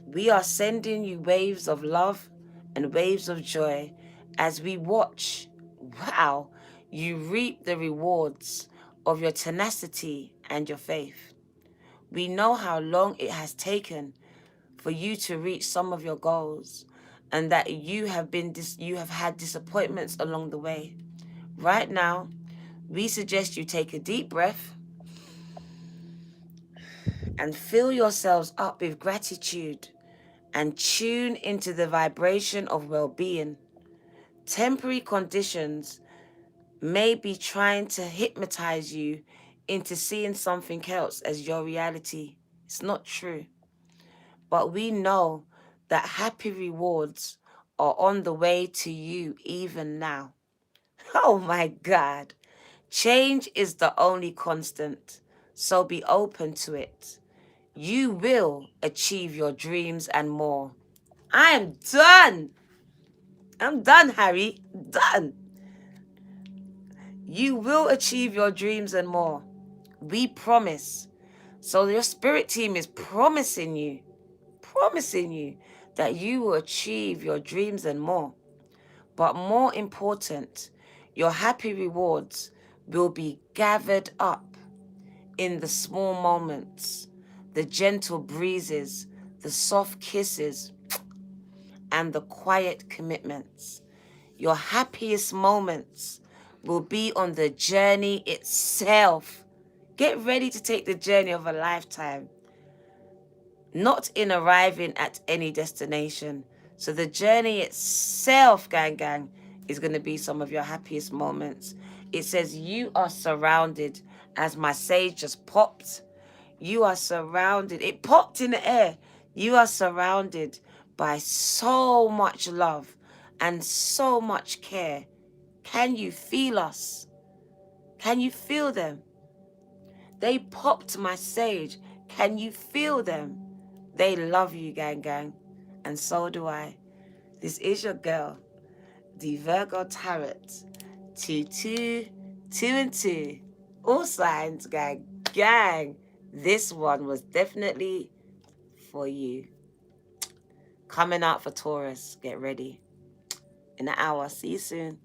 [SPEAKER 1] we are sending you waves of love and waves of joy as we watch, you reap the rewards of your tenacity and your faith. We know how long it has taken for you to reach some of your goals, and that you have had disappointments along the way. Right now, we suggest you take a deep breath and fill yourselves up with gratitude and tune into the vibration of well-being. Temporary conditions may be trying to hypnotize you into seeing something else as your reality. It's not true. But we know that happy rewards are on the way to you even now. Oh my God. Change is the only constant, so be open to it. You will achieve your dreams and more. I am done. I'm done, Harry. Done. You will achieve your dreams and more. We promise. So your spirit team is promising you that you will achieve your dreams and more. But more important, your happy rewards will be gathered up in the small moments, the gentle breezes, the soft kisses, and the quiet commitments. Your happiest moments will be on the journey itself. Get ready to take the journey of a lifetime, not in arriving at any destination. So the journey itself, gang, is going to be some of your happiest moments. It says you are surrounded, as my sage just popped. You are surrounded. It popped in the air. You are surrounded by so much love and so much care. Can you feel us? Can you feel them? They popped my sage. Can you feel them? They love you, gang. And so do I. This is your girl, the Virgo Tarot. 2, 2 and 2. All signs, gang. This one was definitely for you. Coming out for Taurus. Get ready. In an hour. See you soon.